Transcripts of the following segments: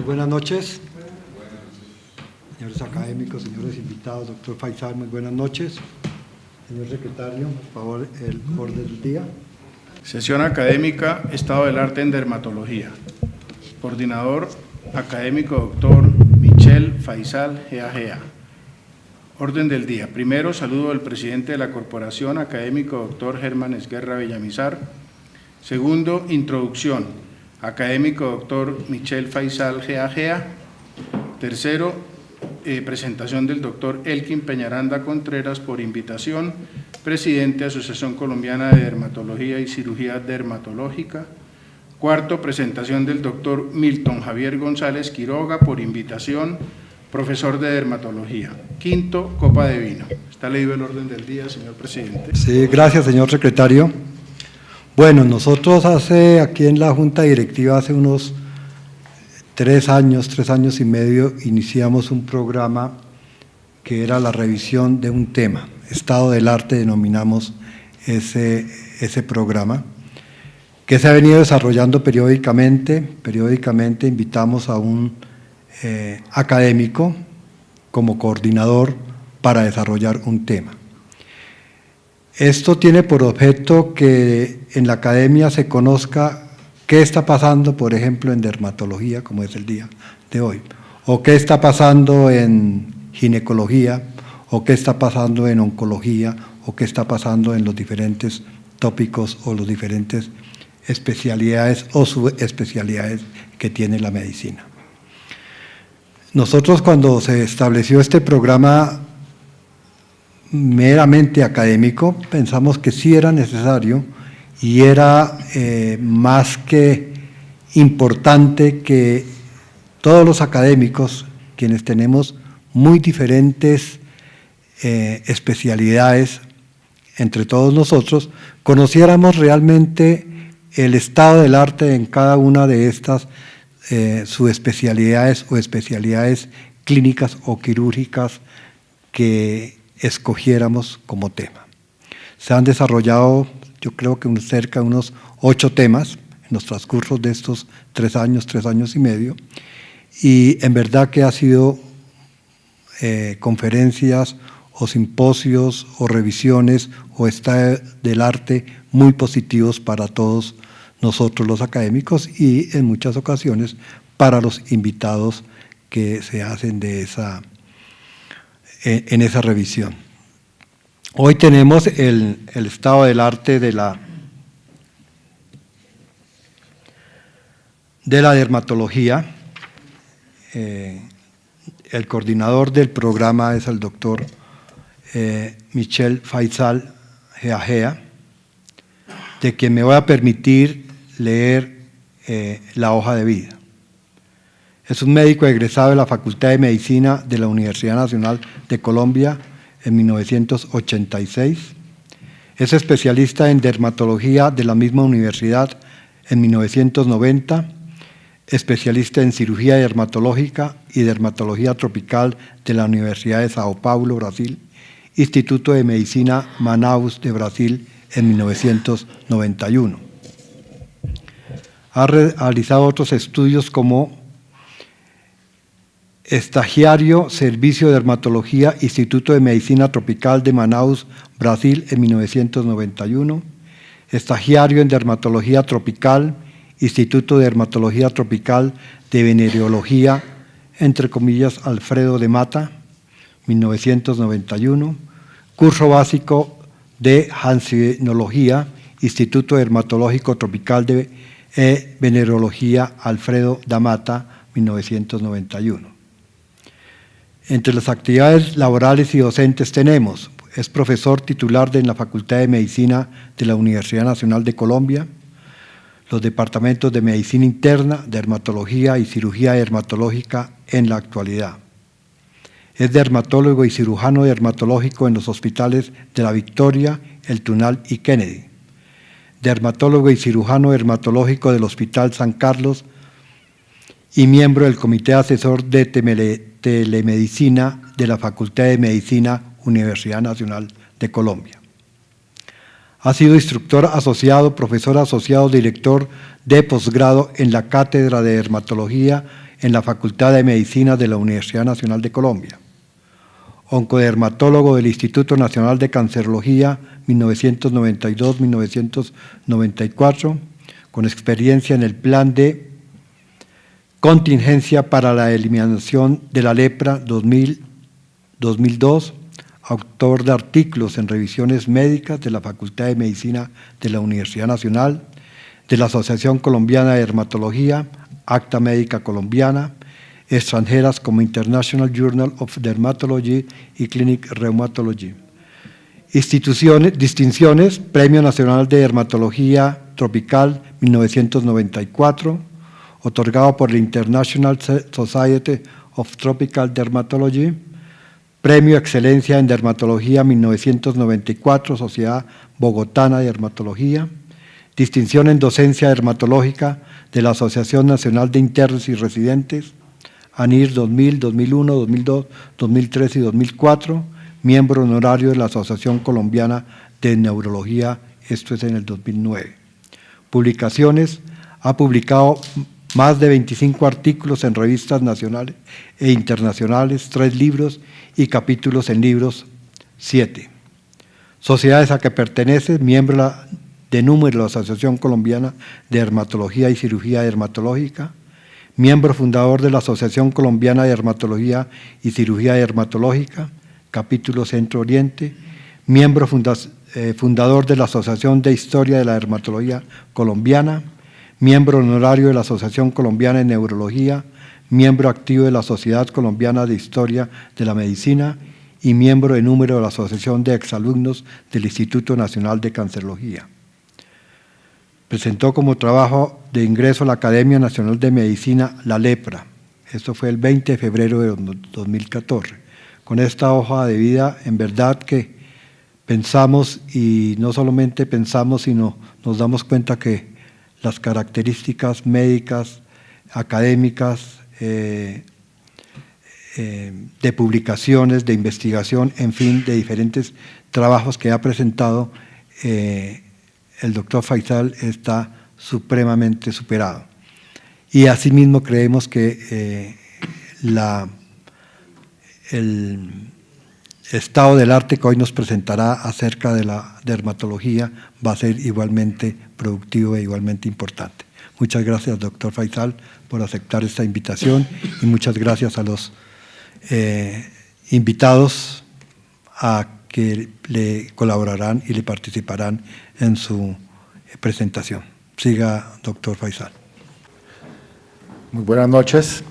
buenas noches. Señores académicos, señores invitados, doctor Faisal, muy buenas noches. Señor secretario, por favor, el orden del día. Sesión académica, Estado del Arte en Dermatología. Coordinador académico, doctor Michel Faisal, GAGA. Orden del día. Primero, saludo al presidente de la corporación, académico, doctor Germán Esguerra Villamizar. Segundo, introducción, académico, doctor Michel Faisal, GAGA. Tercero, presentación del doctor Elkin Peñaranda Contreras por invitación, presidente de Asociación Colombiana de Dermatología y Cirugía Dermatológica. Cuarto, presentación del doctor Milton Javier González Quiroga por invitación, profesor de dermatología. Quinto, copa de vino. Está leído el orden del día, señor presidente. Sí, gracias, señor secretario. Bueno, nosotros aquí en la Junta Directiva hace unos 3 años y medio, iniciamos un programa que era la revisión de un tema, Estado del Arte, denominamos ese programa, que se ha venido desarrollando periódicamente. Periódicamente invitamos a un académico como coordinador para desarrollar un tema. Esto tiene por objeto que en la academia se conozca qué está pasando, por ejemplo, en dermatología, como es el día de hoy, o qué está pasando en ginecología, o qué está pasando en oncología, o qué está pasando en los diferentes tópicos o los diferentes especialidades o subespecialidades que tiene la medicina. Nosotros, cuando se estableció este programa meramente académico, pensamos que sí era necesario y era más que importante que todos los académicos, quienes tenemos muy diferentes especialidades entre todos nosotros, conociéramos realmente el estado del arte en cada una de estas subespecialidades o especialidades clínicas o quirúrgicas que escogiéramos como tema. Se han desarrollado, yo creo que cerca de unos 8 temas en los transcurso de estos 3 años y medio, y en verdad que ha sido conferencias o simposios o revisiones o estado del arte muy positivos para todos nosotros los académicos y en muchas ocasiones para los invitados que se hacen en esa revisión. Hoy tenemos el estado del arte de la dermatología. El coordinador del programa es el doctor Michel Faisal, GAGA, de quien me voy a permitir leer la hoja de vida. Es un médico egresado de la Facultad de Medicina de la Universidad Nacional de Colombia en 1986. Es especialista en dermatología de la misma universidad en 1990, especialista en cirugía dermatológica y dermatología tropical de la Universidad de Sao Paulo, Brasil, Instituto de Medicina Manaus de Brasil en 1991. Ha realizado otros estudios como estagiario, Servicio de Dermatología, Instituto de Medicina Tropical de Manaus, Brasil, en 1991, estagiario en Dermatología Tropical, Instituto de Dermatología Tropical de Venereología, entre comillas, Alfredo de Mata, 1991, curso básico de Hansenología, Instituto Dermatológico Tropical de Venereología, Alfredo da Mata, 1991. Entre las actividades laborales y docentes tenemos, es profesor titular en la Facultad de Medicina de la Universidad Nacional de Colombia, los departamentos de Medicina Interna, Dermatología y Cirugía Dermatológica en la actualidad. Es dermatólogo y cirujano dermatológico en los hospitales de La Victoria, El Tunal y Kennedy. Dermatólogo y cirujano dermatológico del Hospital San Carlos y miembro del Comité Asesor de Telemedicina de la Facultad de Medicina, Universidad Nacional de Colombia. Ha sido instructor asociado, profesor asociado, director de posgrado en la Cátedra de Dermatología en la Facultad de Medicina de la Universidad Nacional de Colombia. Oncodermatólogo del Instituto Nacional de Cancerología 1992-1994, con experiencia en el Plan de Contingencia para la Eliminación de la Lepra 2000-2002, autor de artículos en revisiones médicas de la Facultad de Medicina de la Universidad Nacional, de la Asociación Colombiana de Dermatología, Acta Médica Colombiana, extranjeras como International Journal of Dermatology y Clinic Rheumatology. Distinciones: Premio Nacional de Dermatología Tropical 1994, otorgado por la International Society of Tropical Dermatology. Premio Excelencia en Dermatología 1994, Sociedad Bogotana de Dermatología. Distinción en Docencia Dermatológica de la Asociación Nacional de Internos y Residentes, ANIR 2000, 2001, 2002, 2003 y 2004, miembro honorario de la Asociación Colombiana de Neurología, esto es en el 2009. Publicaciones: ha publicado más de 25 artículos en revistas nacionales e internacionales, 3 libros y capítulos en libros 7. Sociedades a que pertenece: miembro de número de la Asociación Colombiana de Dermatología y Cirugía Dermatológica, miembro fundador de la Asociación Colombiana de Dermatología y Cirugía Dermatológica, capítulo Centro Oriente, miembro fundador de la Asociación de Historia de la Dermatología Colombiana, miembro honorario de la Asociación Colombiana de Neurología, miembro activo de la Sociedad Colombiana de Historia de la Medicina y miembro de número de la Asociación de Exalumnos del Instituto Nacional de Cancerología. Presentó como trabajo de ingreso a la Academia Nacional de Medicina la lepra. Esto fue el 20 de febrero de 2014. Con esta hoja de vida, en verdad que pensamos, y no solamente pensamos, sino nos damos cuenta que las características médicas, académicas, de publicaciones, de investigación, en fin, de diferentes trabajos que ha presentado, el doctor Faisal está supremamente superado. Y asimismo creemos que el estado del arte que hoy nos presentará acerca de la dermatología va a ser igualmente productivo e igualmente importante. Muchas gracias, doctor Faisal, por aceptar esta invitación, y muchas gracias a los invitados a que le colaborarán y le participarán en su presentación. Siga, doctor Faisal. Muy buenas noches.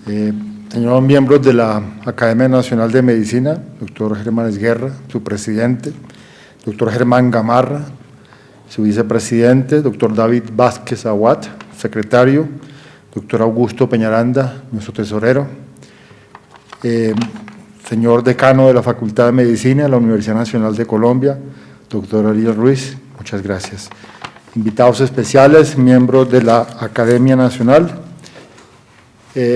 Señores miembros de la Academia Nacional de Medicina, doctor Germán Esguerra, su presidente, doctor Germán Gamarra, su vicepresidente, doctor David Vázquez Aguat, secretario, doctor Augusto Peñaranda, nuestro tesorero, señor decano de la Facultad de Medicina de la Universidad Nacional de Colombia, doctor Ariel Ruiz, muchas gracias. Invitados especiales, miembros de la Academia Nacional.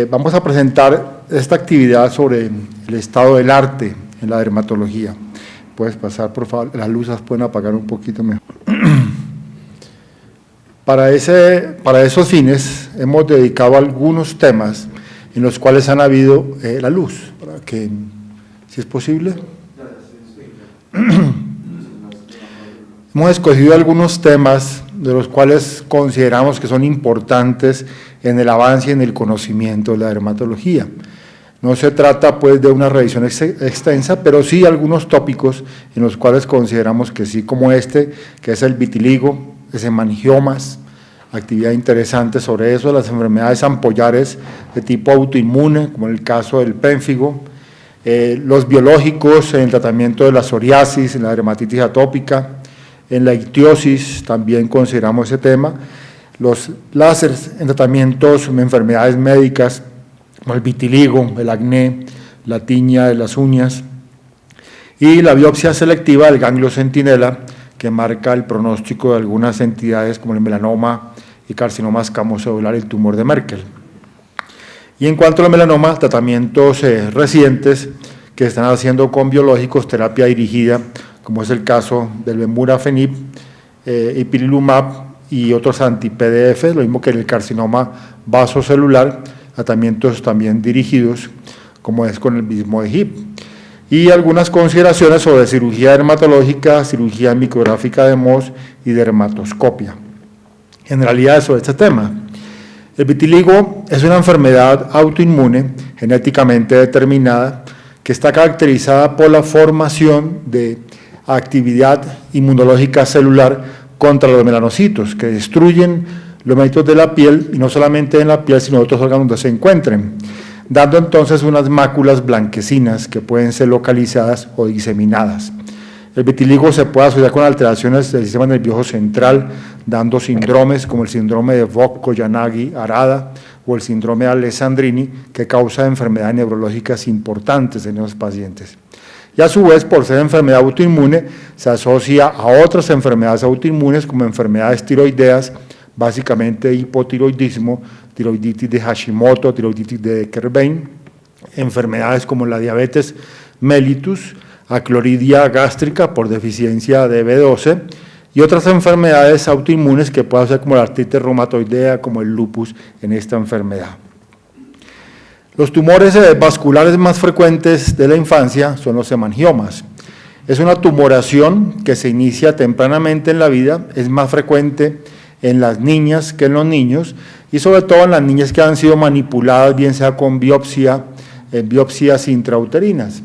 Vamos a presentar esta actividad sobre el estado del arte en la dermatología. Puedes pasar, por favor, las luces pueden apagar un poquito mejor. Para esos fines hemos dedicado algunos temas en los cuales han habido la luz, para que, si es posible. Hemos escogido algunos temas de los cuales consideramos que son importantes en el avance y en el conocimiento de la dermatología. No se trata pues de una revisión extensa, pero sí algunos tópicos en los cuales consideramos que sí, como este, que es el vitiligo, es hemangiomas, actividad interesante sobre eso, las enfermedades ampollares de tipo autoinmune, como en el caso del pénfigo, los biológicos en el tratamiento de la psoriasis, en la dermatitis atópica, en la ictiosis también consideramos ese tema, los láseres en tratamientos de enfermedades médicas, como el vitiligo, el acné, la tiña de las uñas, y la biopsia selectiva del ganglio centinela, que marca el pronóstico de algunas entidades como el melanoma y carcinoma escamocelular, el tumor de Merkel. Y en cuanto al melanoma, tratamientos recientes que están haciendo con biológicos, terapia dirigida, como es el caso del Vemurafenib, Ipilimumab y otros anti-PDF, lo mismo que en el carcinoma vasocelular, tratamientos también dirigidos, como es con el mismo de HIP. Y algunas consideraciones sobre cirugía dermatológica, cirugía micrográfica de Mohs y dermatoscopia. Generalidades sobre este tema. El vitiligo es una enfermedad autoinmune genéticamente determinada que está caracterizada por la formación de actividad inmunológica celular contra los melanocitos, que destruyen los melanocitos de la piel, y no solamente en la piel, sino en otros órganos donde se encuentren, dando entonces unas máculas blanquecinas que pueden ser localizadas o diseminadas. El vitiligo se puede asociar con alteraciones del sistema nervioso central, dando síndromes como el síndrome de Vogt-Koyanagi-Arada o el síndrome de Alessandrini, que causa enfermedades neurológicas importantes en los pacientes. Y a su vez, por ser enfermedad autoinmune, se asocia a otras enfermedades autoinmunes como enfermedades tiroideas, básicamente hipotiroidismo, tiroiditis de Hashimoto, tiroiditis de Kerbein, enfermedades como la diabetes mellitus, acloridia gástrica por deficiencia de B12 y otras enfermedades autoinmunes que pueden ser como la artritis reumatoidea, como el lupus en esta enfermedad. Los tumores vasculares más frecuentes de la infancia son los hemangiomas. Es una tumoración que se inicia tempranamente en la vida, es más frecuente en las niñas que en los niños y sobre todo en las niñas que han sido manipuladas, bien sea con biopsias intrauterinas.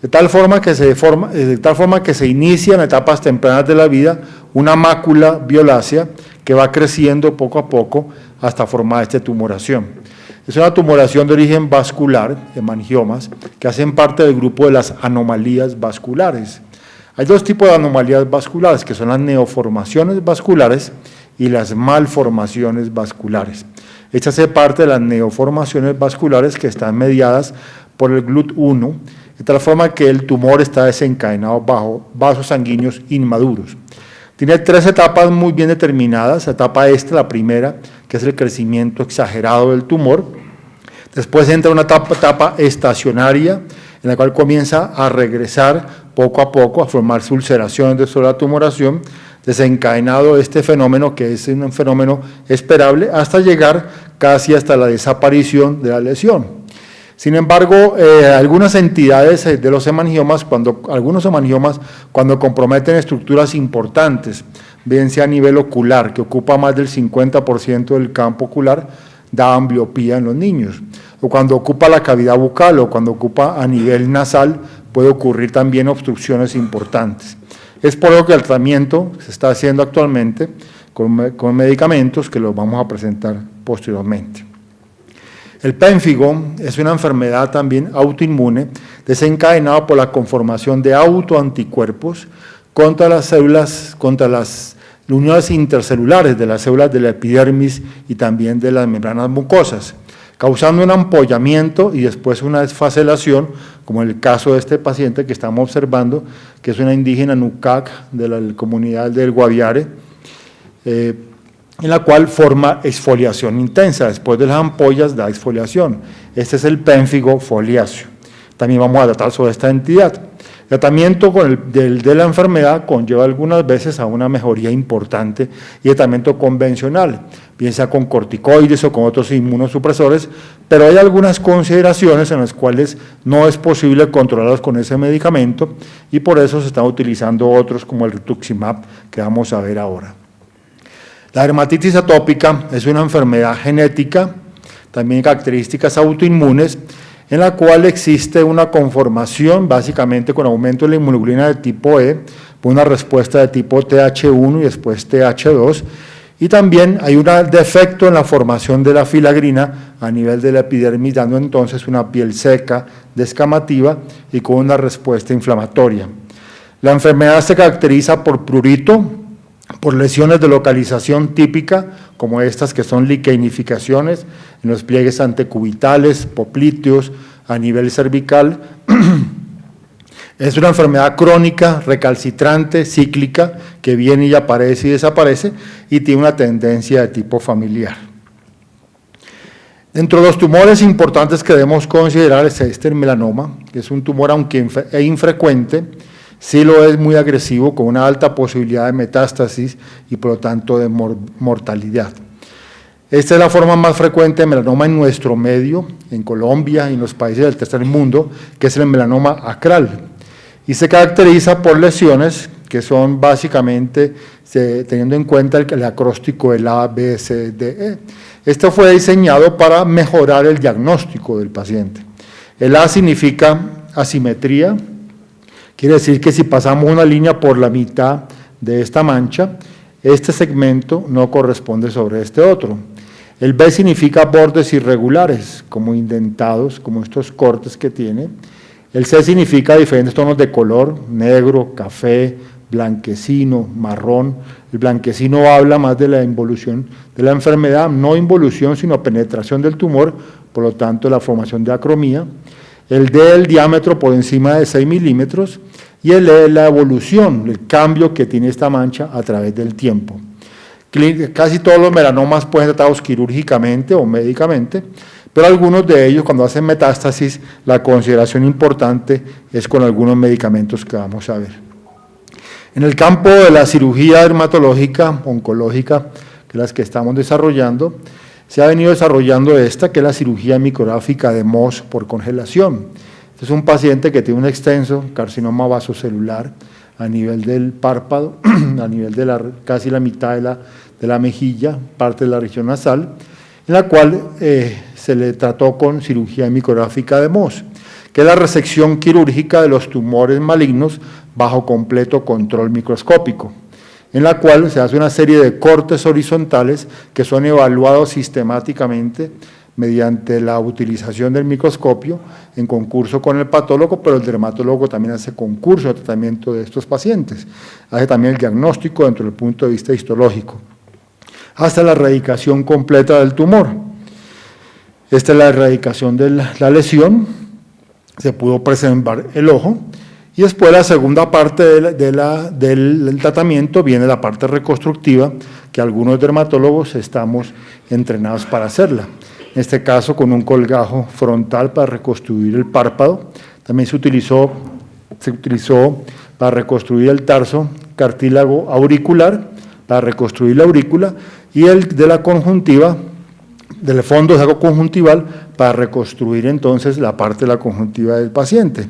De tal forma que se inicia en etapas tempranas de la vida una mácula violácea que va creciendo poco a poco hasta formar esta tumoración. Es una tumoración de origen vascular, hemangiomas, que hacen parte del grupo de las anomalías vasculares. Hay dos tipos de anomalías vasculares, que son las neoformaciones vasculares y las malformaciones vasculares. Esta hace parte de las neoformaciones vasculares que están mediadas por el GLUT1, de tal forma que el tumor está desencadenado bajo vasos sanguíneos inmaduros. Tiene tres etapas muy bien determinadas. La etapa la primera, que es el crecimiento exagerado del tumor. Después entra una etapa estacionaria, en la cual comienza a regresar poco a poco, a formarse ulceraciones de la tumoración, desencadenado este fenómeno, que es un fenómeno esperable, hasta llegar casi hasta la desaparición de la lesión. Sin embargo, algunas entidades de los hemangiomas, algunos hemangiomas, cuando comprometen estructuras importantes, bien sea a nivel ocular, que ocupa más del 50% del campo ocular, da ambliopía en los niños. O cuando ocupa la cavidad bucal o cuando ocupa a nivel nasal, puede ocurrir también obstrucciones importantes. Es por lo que el tratamiento se está haciendo actualmente con medicamentos que los vamos a presentar posteriormente. El pénfigo es una enfermedad también autoinmune desencadenada por la conformación de autoanticuerpos contra las células, contra las uniones intercelulares de las células de la epidermis y también de las membranas mucosas, causando un ampollamiento y después una desfacelación, como en el caso de este paciente que estamos observando, que es una indígena Nucac de la comunidad del Guaviare, en la cual forma exfoliación intensa. Después de las ampollas da exfoliación. Este es el pénfigo foliáceo. También vamos a tratar sobre esta entidad. El tratamiento de la enfermedad conlleva algunas veces a una mejoría importante y el tratamiento convencional, bien sea con corticoides o con otros inmunosupresores, pero hay algunas consideraciones en las cuales no es posible controlarlos con ese medicamento y por eso se están utilizando otros como el rituximab, que vamos a ver ahora. La dermatitis atópica es una enfermedad genética, también características autoinmunes, en la cual existe una conformación básicamente con aumento de la inmunoglobulina de tipo E, una respuesta de tipo TH1 y después TH2, y también hay un defecto en la formación de la filagrina a nivel de la epidermis, dando entonces una piel seca, descamativa y con una respuesta inflamatoria. La enfermedad se caracteriza por prurito, por lesiones de localización típica, como estas que son liqueinificaciones en los pliegues antecubitales, popliteos, a nivel cervical. Es una enfermedad crónica, recalcitrante, cíclica, que viene y aparece y desaparece, y tiene una tendencia de tipo familiar. Dentro de los tumores importantes que debemos considerar es el melanoma, que es un tumor, aunque infrecuente, Sí lo es muy agresivo, con una alta posibilidad de metástasis y por lo tanto de mortalidad. Esta es la forma más frecuente de melanoma en nuestro medio, en Colombia y en los países del tercer mundo, que es el melanoma acral. Y se caracteriza por lesiones que son básicamente, teniendo en cuenta el acróstico del A, B, C, D, E. Esto fue diseñado para mejorar el diagnóstico del paciente. El A significa asimetría, quiere decir que si pasamos una línea por la mitad de esta mancha, este segmento no corresponde sobre este otro. El B significa bordes irregulares, como indentados, como estos cortes que tiene. El C significa diferentes tonos de color, negro, café, blanquecino, marrón. El blanquecino habla más de la involución de la enfermedad, no involución, sino penetración del tumor, por lo tanto la formación de acromía. El D, el diámetro por encima de 6 milímetros, y el E, la evolución, el cambio que tiene esta mancha a través del tiempo. Casi todos los melanomas pueden ser tratados quirúrgicamente o médicamente, pero algunos de ellos, cuando hacen metástasis, la consideración importante es con algunos medicamentos que vamos a ver. En el campo de la cirugía dermatológica, oncológica, que es las que estamos desarrollando, se ha venido desarrollando esta, que es la cirugía micrográfica de Mohs por congelación. Este es un paciente que tiene un extenso carcinoma vasocelular a nivel del párpado, a nivel de casi la mitad de la mejilla, parte de la región nasal, en la cual se le trató con cirugía micrográfica de Mohs, que es la resección quirúrgica de los tumores malignos bajo completo control microscópico, en la cual se hace una serie de cortes horizontales que son evaluados sistemáticamente mediante la utilización del microscopio en concurso con el patólogo, pero el dermatólogo también hace concurso de tratamiento de estos pacientes, hace también el diagnóstico dentro del punto de vista histológico, hasta la erradicación completa del tumor. Esta es la erradicación de la lesión, se pudo preservar el ojo, y después la segunda parte del tratamiento viene la parte reconstructiva, que algunos dermatólogos estamos entrenados para hacerla. En este caso con un colgajo frontal para reconstruir el párpado, también se utilizó para reconstruir el tarso cartílago auricular, para reconstruir la aurícula, y el de la conjuntiva, del fondo de saco conjuntival, para reconstruir entonces la parte de la conjuntiva del paciente.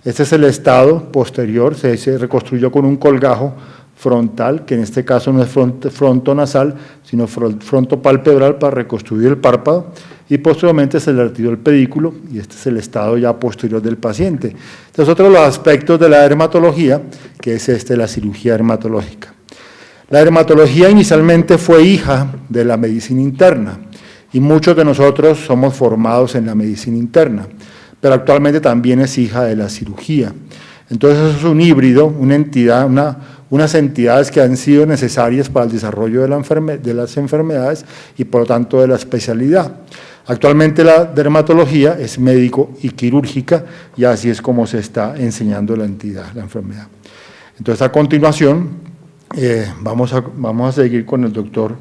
Este es el estado posterior, se reconstruyó con un colgajo frontal, que en este caso no es frontonasal, sino frontopalpebral para reconstruir el párpado, y posteriormente se le retiró el pedículo, y este es el estado ya posterior del paciente. Entonces, otro de los aspectos de la dermatología, que es la cirugía dermatológica. La dermatología inicialmente fue hija de la medicina interna, y muchos de nosotros somos formados en la medicina interna, pero actualmente también es hija de la cirugía. Entonces, eso es un híbrido, una entidad, unas entidades que han sido necesarias para el desarrollo de las enfermedades y por lo tanto de la especialidad. Actualmente la dermatología es médico y quirúrgica, y así es como se está enseñando la entidad, la enfermedad. Entonces, a continuación, vamos a seguir con el doctor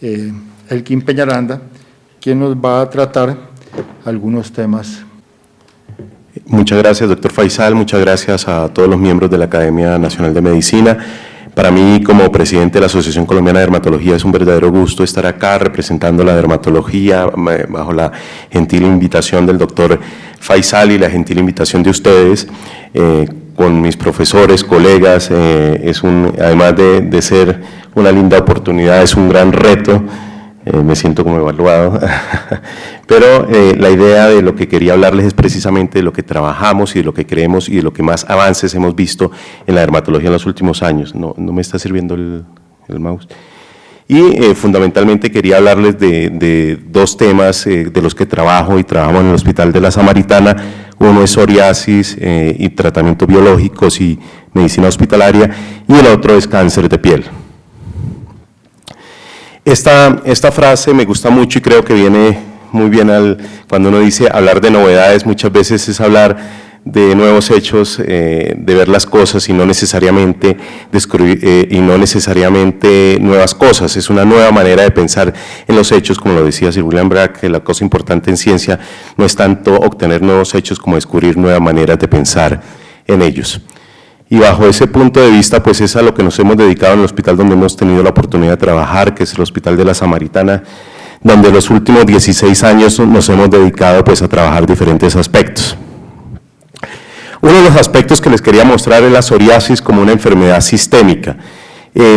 Elkin Peñaranda, quien nos va a tratar algunos temas. Muchas gracias, doctor Faisal, muchas gracias a todos los miembros de la Academia Nacional de Medicina. Para mí, como presidente de la Asociación Colombiana de Dermatología, es un verdadero gusto estar acá representando la dermatología bajo la gentil invitación del doctor Faisal y la gentil invitación de ustedes, con mis profesores, colegas. Además de ser una linda oportunidad, es un gran reto. Me siento como evaluado, pero la idea de lo que quería hablarles es precisamente de lo que trabajamos y de lo que creemos y de lo que más avances hemos visto en la dermatología en los últimos años. No me está sirviendo el mouse. Y fundamentalmente quería hablarles de dos temas de los que trabajo y trabajamos en el Hospital de la Samaritana. Uno es psoriasis y tratamientos biológicos y medicina hospitalaria, y el otro es cáncer de piel. Esta frase me gusta mucho y creo que viene muy bien cuando uno dice hablar de novedades. Muchas veces es hablar de nuevos hechos, de ver las cosas y no necesariamente descubrir y no necesariamente nuevas cosas. Es una nueva manera de pensar en los hechos, como lo decía Sir William Bragg, que la cosa importante en ciencia no es tanto obtener nuevos hechos como descubrir nuevas maneras de pensar en ellos. Y bajo ese punto de vista, pues es a lo que nos hemos dedicado en el hospital donde hemos tenido la oportunidad de trabajar, que es el Hospital de la Samaritana, donde los últimos 16 años nos hemos dedicado pues a trabajar diferentes aspectos. Uno de los aspectos que les quería mostrar es la psoriasis como una enfermedad sistémica.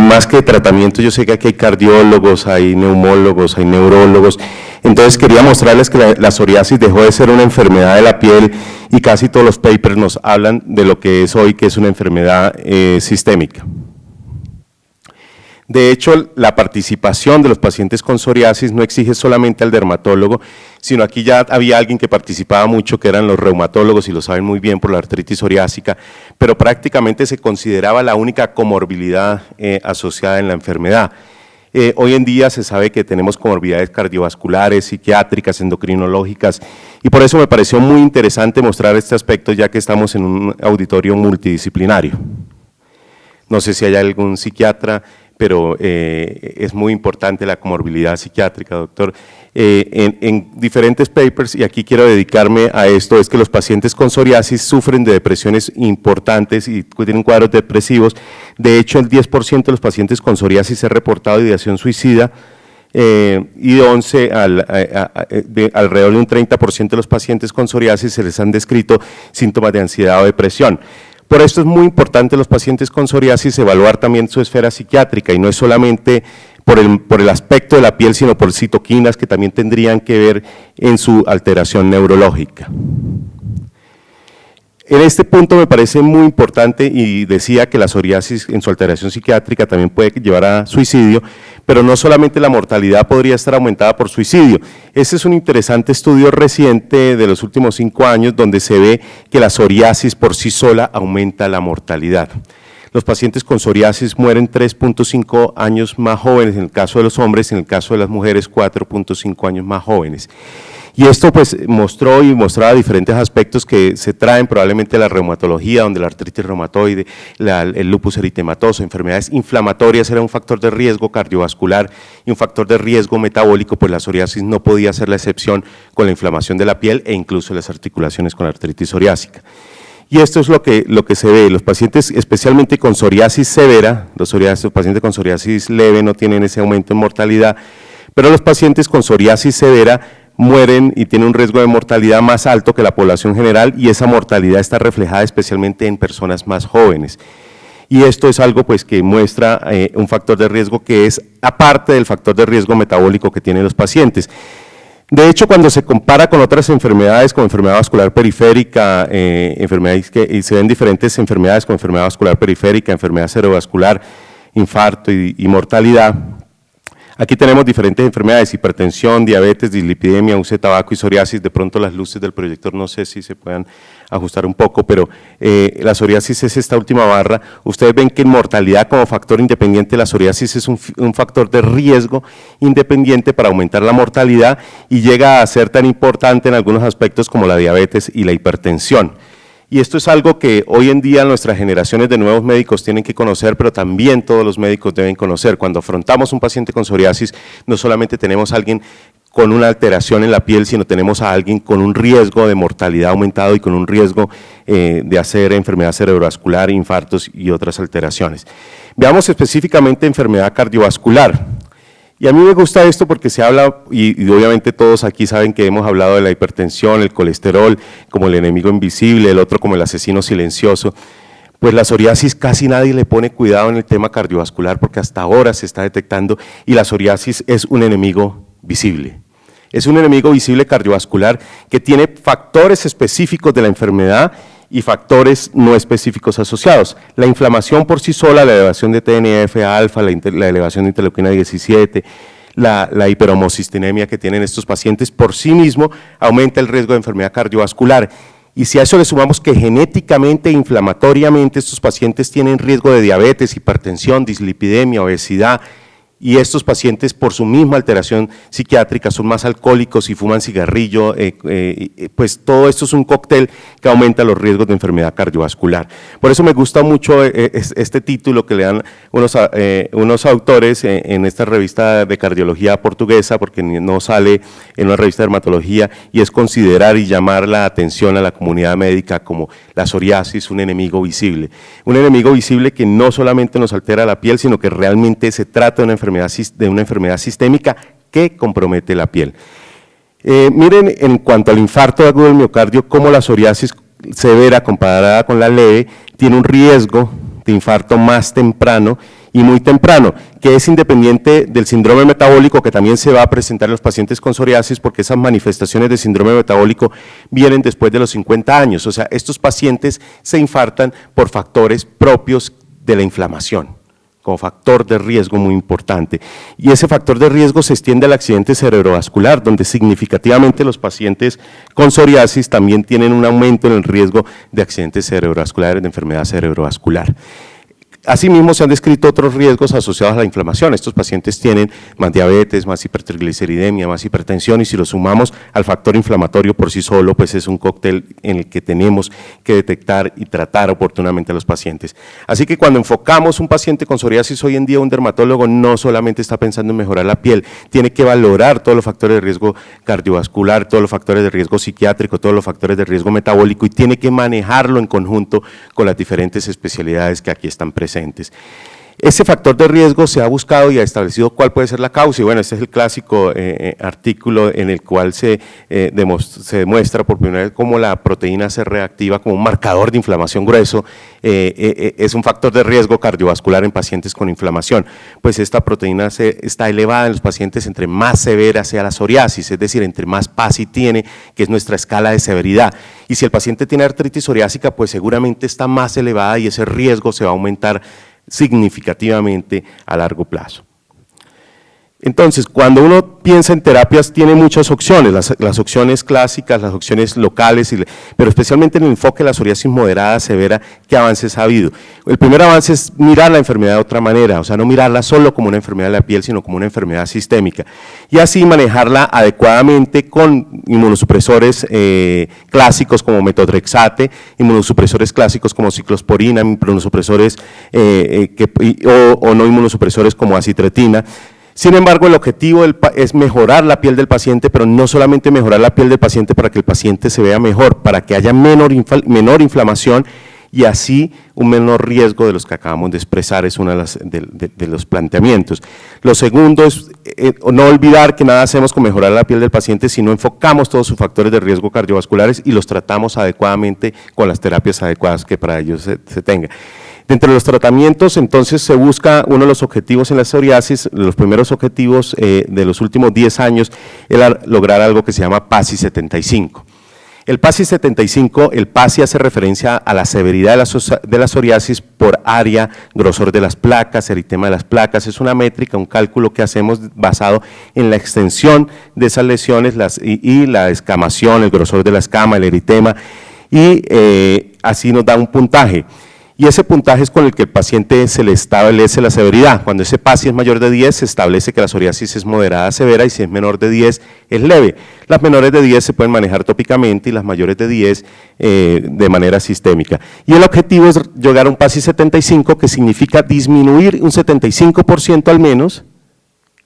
Más que tratamiento, yo sé que aquí hay cardiólogos, hay neumólogos, hay neurólogos, entonces quería mostrarles que la psoriasis dejó de ser una enfermedad de la piel y casi todos los papers nos hablan de lo que es hoy, que es una enfermedad sistémica. De hecho, la participación de los pacientes con psoriasis no exige solamente al dermatólogo, sino aquí ya había alguien que participaba mucho, que eran los reumatólogos, y lo saben muy bien por la artritis psoriásica, pero prácticamente se consideraba la única comorbilidad asociada en la enfermedad. Hoy en día se sabe que tenemos comorbilidades cardiovasculares, psiquiátricas, endocrinológicas, y por eso me pareció muy interesante mostrar este aspecto, ya que estamos en un auditorio multidisciplinario. No sé si hay algún psiquiatra, pero es muy importante la comorbilidad psiquiátrica, doctor. En diferentes papers, y aquí quiero dedicarme a esto, es que los pacientes con psoriasis sufren de depresiones importantes y tienen cuadros depresivos. De hecho, el 10% de los pacientes con psoriasis se ha reportado ideación suicida, y de alrededor de un 30% de los pacientes con psoriasis se les han descrito síntomas de ansiedad o depresión. Por esto es muy importante los pacientes con psoriasis evaluar también su esfera psiquiátrica, y no es solamente por el aspecto de la piel, sino por citoquinas que también tendrían que ver en su alteración neurológica. En este punto me parece muy importante, y decía que la psoriasis en su alteración psiquiátrica también puede llevar a suicidio, pero no solamente la mortalidad podría estar aumentada por suicidio. Este es un interesante estudio reciente de los últimos 5 años donde se ve que la psoriasis por sí sola aumenta la mortalidad. Los pacientes con psoriasis mueren 3.5 años más jóvenes en el caso de los hombres, en el caso de las mujeres 4.5 años más jóvenes. Y esto pues mostraba diferentes aspectos que se traen probablemente de la reumatología, donde la artritis reumatoide, el lupus eritematoso, enfermedades inflamatorias era un factor de riesgo cardiovascular y un factor de riesgo metabólico, pues la psoriasis no podía ser la excepción con la inflamación de la piel e incluso las articulaciones con la artritis psoriásica. Y esto es lo que se ve, los pacientes especialmente con psoriasis severa, los pacientes con psoriasis leve no tienen ese aumento en mortalidad, pero los pacientes con psoriasis severa mueren y tienen un riesgo de mortalidad más alto que la población general, y esa mortalidad está reflejada especialmente en personas más jóvenes. Y esto es algo pues que muestra un factor de riesgo que es aparte del factor de riesgo metabólico que tienen los pacientes. De hecho, cuando se compara con otras enfermedades, como enfermedad vascular periférica, y se ven diferentes enfermedades como enfermedad vascular periférica, enfermedad cerebrovascular, infarto y mortalidad. Aquí tenemos diferentes enfermedades: hipertensión, diabetes, dislipidemia, uso de tabaco y psoriasis. De pronto las luces del proyector no sé si se puedan ajustar un poco, pero la psoriasis es esta última barra. Ustedes ven que en mortalidad como factor independiente, la psoriasis es un factor de riesgo independiente para aumentar la mortalidad, y llega a ser tan importante en algunos aspectos como la diabetes y la hipertensión. Y esto es algo que hoy en día nuestras generaciones de nuevos médicos tienen que conocer, pero también todos los médicos deben conocer. Cuando afrontamos un paciente con psoriasis, no solamente tenemos a alguien con una alteración en la piel, sino tenemos a alguien con un riesgo de mortalidad aumentado y con un riesgo de hacer enfermedad cerebrovascular, infartos y otras alteraciones. Veamos específicamente enfermedad cardiovascular. Y a mí me gusta esto porque se habla, y obviamente todos aquí saben que hemos hablado de la hipertensión, el colesterol como el enemigo invisible, el otro como el asesino silencioso. Pues la psoriasis casi nadie le pone cuidado en el tema cardiovascular porque hasta ahora se está detectando, y la psoriasis es un enemigo visible. Es un enemigo visible cardiovascular que tiene factores específicos de la enfermedad y factores no específicos asociados. La inflamación por sí sola, la elevación de TNF-alfa, la elevación de interleuquina 17, la hiperhomocistinemia que tienen estos pacientes por sí mismo aumenta el riesgo de enfermedad cardiovascular. Y si a eso le sumamos que genéticamente e inflamatoriamente estos pacientes tienen riesgo de diabetes, hipertensión, dislipidemia, obesidad y estos pacientes por su misma alteración psiquiátrica son más alcohólicos y fuman cigarrillo, pues todo esto es un cóctel que aumenta los riesgos de enfermedad cardiovascular. Por eso me gusta mucho este título que le dan unos autores en esta revista de cardiología portuguesa, porque no sale en una revista de dermatología, y es considerar y llamar la atención a la comunidad médica como la psoriasis, un enemigo visible. Un enemigo visible que no solamente nos altera la piel, sino que realmente se trata de una enfermedad sistémica que compromete la piel. Miren, en cuanto al infarto agudo del miocardio, cómo la psoriasis severa comparada con la leve tiene un riesgo de infarto más temprano y muy temprano, que es independiente del síndrome metabólico, que también se va a presentar en los pacientes con psoriasis, porque esas manifestaciones de síndrome metabólico vienen después de los 50 años, o sea, estos pacientes se infartan por factores propios de la inflamación, como factor de riesgo muy importante, y ese factor de riesgo se extiende al accidente cerebrovascular, donde significativamente los pacientes con psoriasis también tienen un aumento en el riesgo de accidentes cerebrovasculares, de enfermedad cerebrovascular. Asimismo, se han descrito otros riesgos asociados a la inflamación. Estos pacientes tienen más diabetes, más hipertrigliceridemia, más hipertensión, y si lo sumamos al factor inflamatorio por sí solo, pues es un cóctel en el que tenemos que detectar y tratar oportunamente a los pacientes. Así que cuando enfocamos un paciente con psoriasis hoy en día, un dermatólogo no solamente está pensando en mejorar la piel, tiene que valorar todos los factores de riesgo cardiovascular, todos los factores de riesgo psiquiátrico, todos los factores de riesgo metabólico, y tiene que manejarlo en conjunto con las diferentes especialidades que aquí están presentes. Ese factor de riesgo se ha buscado y ha establecido cuál puede ser la causa, y bueno, este es el clásico artículo en el cual se demuestra por primera vez cómo la proteína C reactiva como un marcador de inflamación grueso, es un factor de riesgo cardiovascular en pacientes con inflamación. Pues esta proteína C está elevada en los pacientes entre más severa sea la psoriasis, es decir, entre más PASI tiene, que es nuestra escala de severidad. Y si el paciente tiene artritis psoriásica, pues seguramente está más elevada y ese riesgo se va a aumentar significativamente a largo plazo. Entonces, cuando uno piensa en terapias, tiene muchas opciones, las opciones clásicas, las opciones locales, pero especialmente en el enfoque de la psoriasis moderada, severa, ¿qué avances ha habido? El primer avance es mirar la enfermedad de otra manera, o sea, no mirarla solo como una enfermedad de la piel, sino como una enfermedad sistémica, y así manejarla adecuadamente con inmunosupresores clásicos como metotrexate, inmunosupresores clásicos como ciclosporina, inmunosupresores o no inmunosupresores como acitretina. Sin embargo, el objetivo es mejorar la piel del paciente, pero no solamente mejorar la piel del paciente para que el paciente se vea mejor, para que haya menor inflamación y así un menor riesgo de los que acabamos de expresar, es uno de los planteamientos. Lo segundo es no olvidar que nada hacemos con mejorar la piel del paciente si no enfocamos todos sus factores de riesgo cardiovasculares y los tratamos adecuadamente con las terapias adecuadas que para ellos se tenga. Dentro de los tratamientos, entonces, se busca uno de los objetivos en la psoriasis, los primeros objetivos de los últimos 10 años, era lograr algo que se llama PASI 75. El PASI 75, el PASI hace referencia a la severidad de la psoriasis por área, grosor de las placas, eritema de las placas. Es una métrica, un cálculo que hacemos basado en la extensión de esas lesiones y la escamación, el grosor de la escama, el eritema, y así nos da un puntaje. Y ese puntaje es con el que el paciente se le establece la severidad. Cuando ese PASI es mayor de 10, se establece que la psoriasis es moderada severa, y si es menor de 10, es leve. Las menores de 10 se pueden manejar tópicamente y las mayores de 10 de manera sistémica. Y el objetivo es llegar a un PASI 75, que significa disminuir un 75% al menos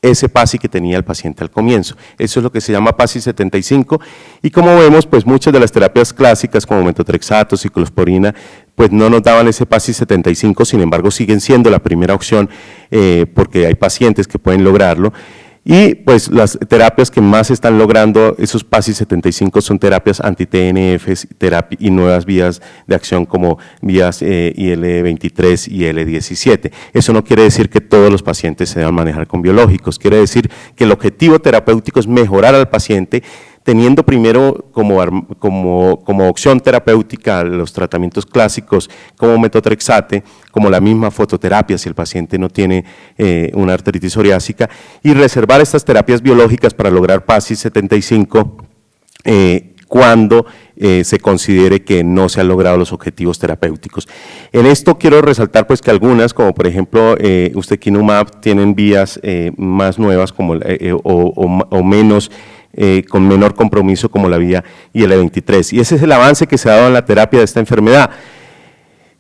ese PASI que tenía el paciente al comienzo. Eso es lo que se llama PASI 75, y como vemos, pues muchas de las terapias clásicas como metotrexato, ciclosporina, pues no nos daban ese PASI 75, sin embargo siguen siendo la primera opción porque hay pacientes que pueden lograrlo. Y pues las terapias que más están logrando esos PASI 75 son terapias anti-TNFs y nuevas vías de acción como vías IL-23 y IL-17. Eso no quiere decir que todos los pacientes se deban manejar con biológicos, quiere decir que el objetivo terapéutico es mejorar al paciente, teniendo primero como opción terapéutica los tratamientos clásicos como metotrexate, como la misma fototerapia si el paciente no tiene una artritis psoriásica, y reservar estas terapias biológicas para lograr PASI 75 cuando se considere que no se han logrado los objetivos terapéuticos. En esto quiero resaltar pues que algunas, como por ejemplo ustekinumab, tienen vías más nuevas como, o menos, con menor compromiso como la vía IL-23, y ese es el avance que se ha dado en la terapia de esta enfermedad.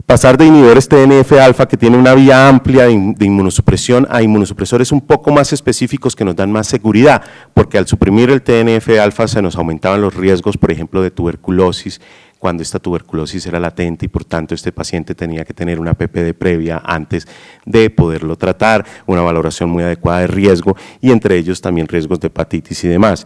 Pasar de inhibidores TNF-alfa, que tiene una vía amplia de inmunosupresión, a inmunosupresores un poco más específicos que nos dan más seguridad, porque al suprimir el TNF-alfa se nos aumentaban los riesgos, por ejemplo, de tuberculosis, cuando esta tuberculosis era latente y por tanto este paciente tenía que tener una PPD previa antes de poderlo tratar, una valoración muy adecuada de riesgo y entre ellos también riesgos de hepatitis y demás.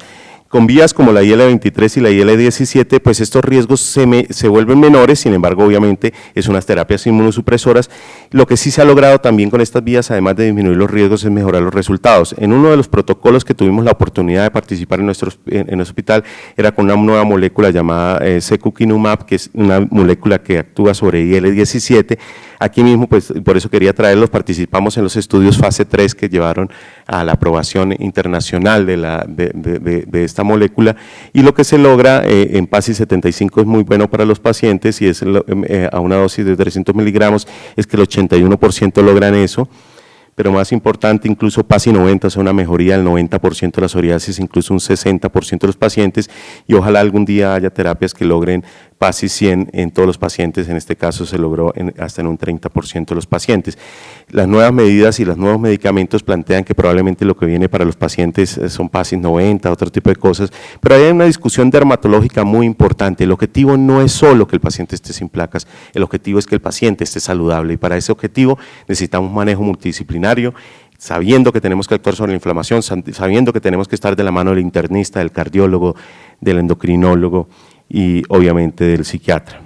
Con vías como la IL-23 y la IL-17, pues estos riesgos se vuelven menores, sin embargo, obviamente, es unas terapias inmunosupresoras. Lo que sí se ha logrado también con estas vías, además de disminuir los riesgos, es mejorar los resultados. En uno de los protocolos que tuvimos la oportunidad de participar en nuestro hospital, era con una nueva molécula llamada secukinumab, que es una molécula que actúa sobre IL-17. Aquí mismo, pues por eso quería traerlos, participamos en los estudios fase 3 que llevaron a la aprobación internacional de esta molécula, y lo que se logra en PASI 75 es muy bueno para los pacientes, y es a una dosis de 300 miligramos, es que el 81% logran eso, pero más importante, incluso PASI 90, o sea, una mejoría del 90% de la psoriasis, incluso un 60% de los pacientes, y ojalá algún día haya terapias que logren PASI 100 en todos los pacientes, en este caso se logró hasta en un 30% de los pacientes. Las nuevas medidas y los nuevos medicamentos plantean que probablemente lo que viene para los pacientes son PASI 90, otro tipo de cosas, pero hay una discusión dermatológica muy importante. El objetivo no es solo que el paciente esté sin placas, el objetivo es que el paciente esté saludable, y para ese objetivo necesitamos un manejo multidisciplinario, sabiendo que tenemos que actuar sobre la inflamación, sabiendo que tenemos que estar de la mano del internista, del cardiólogo, del endocrinólogo y obviamente del psiquiatra.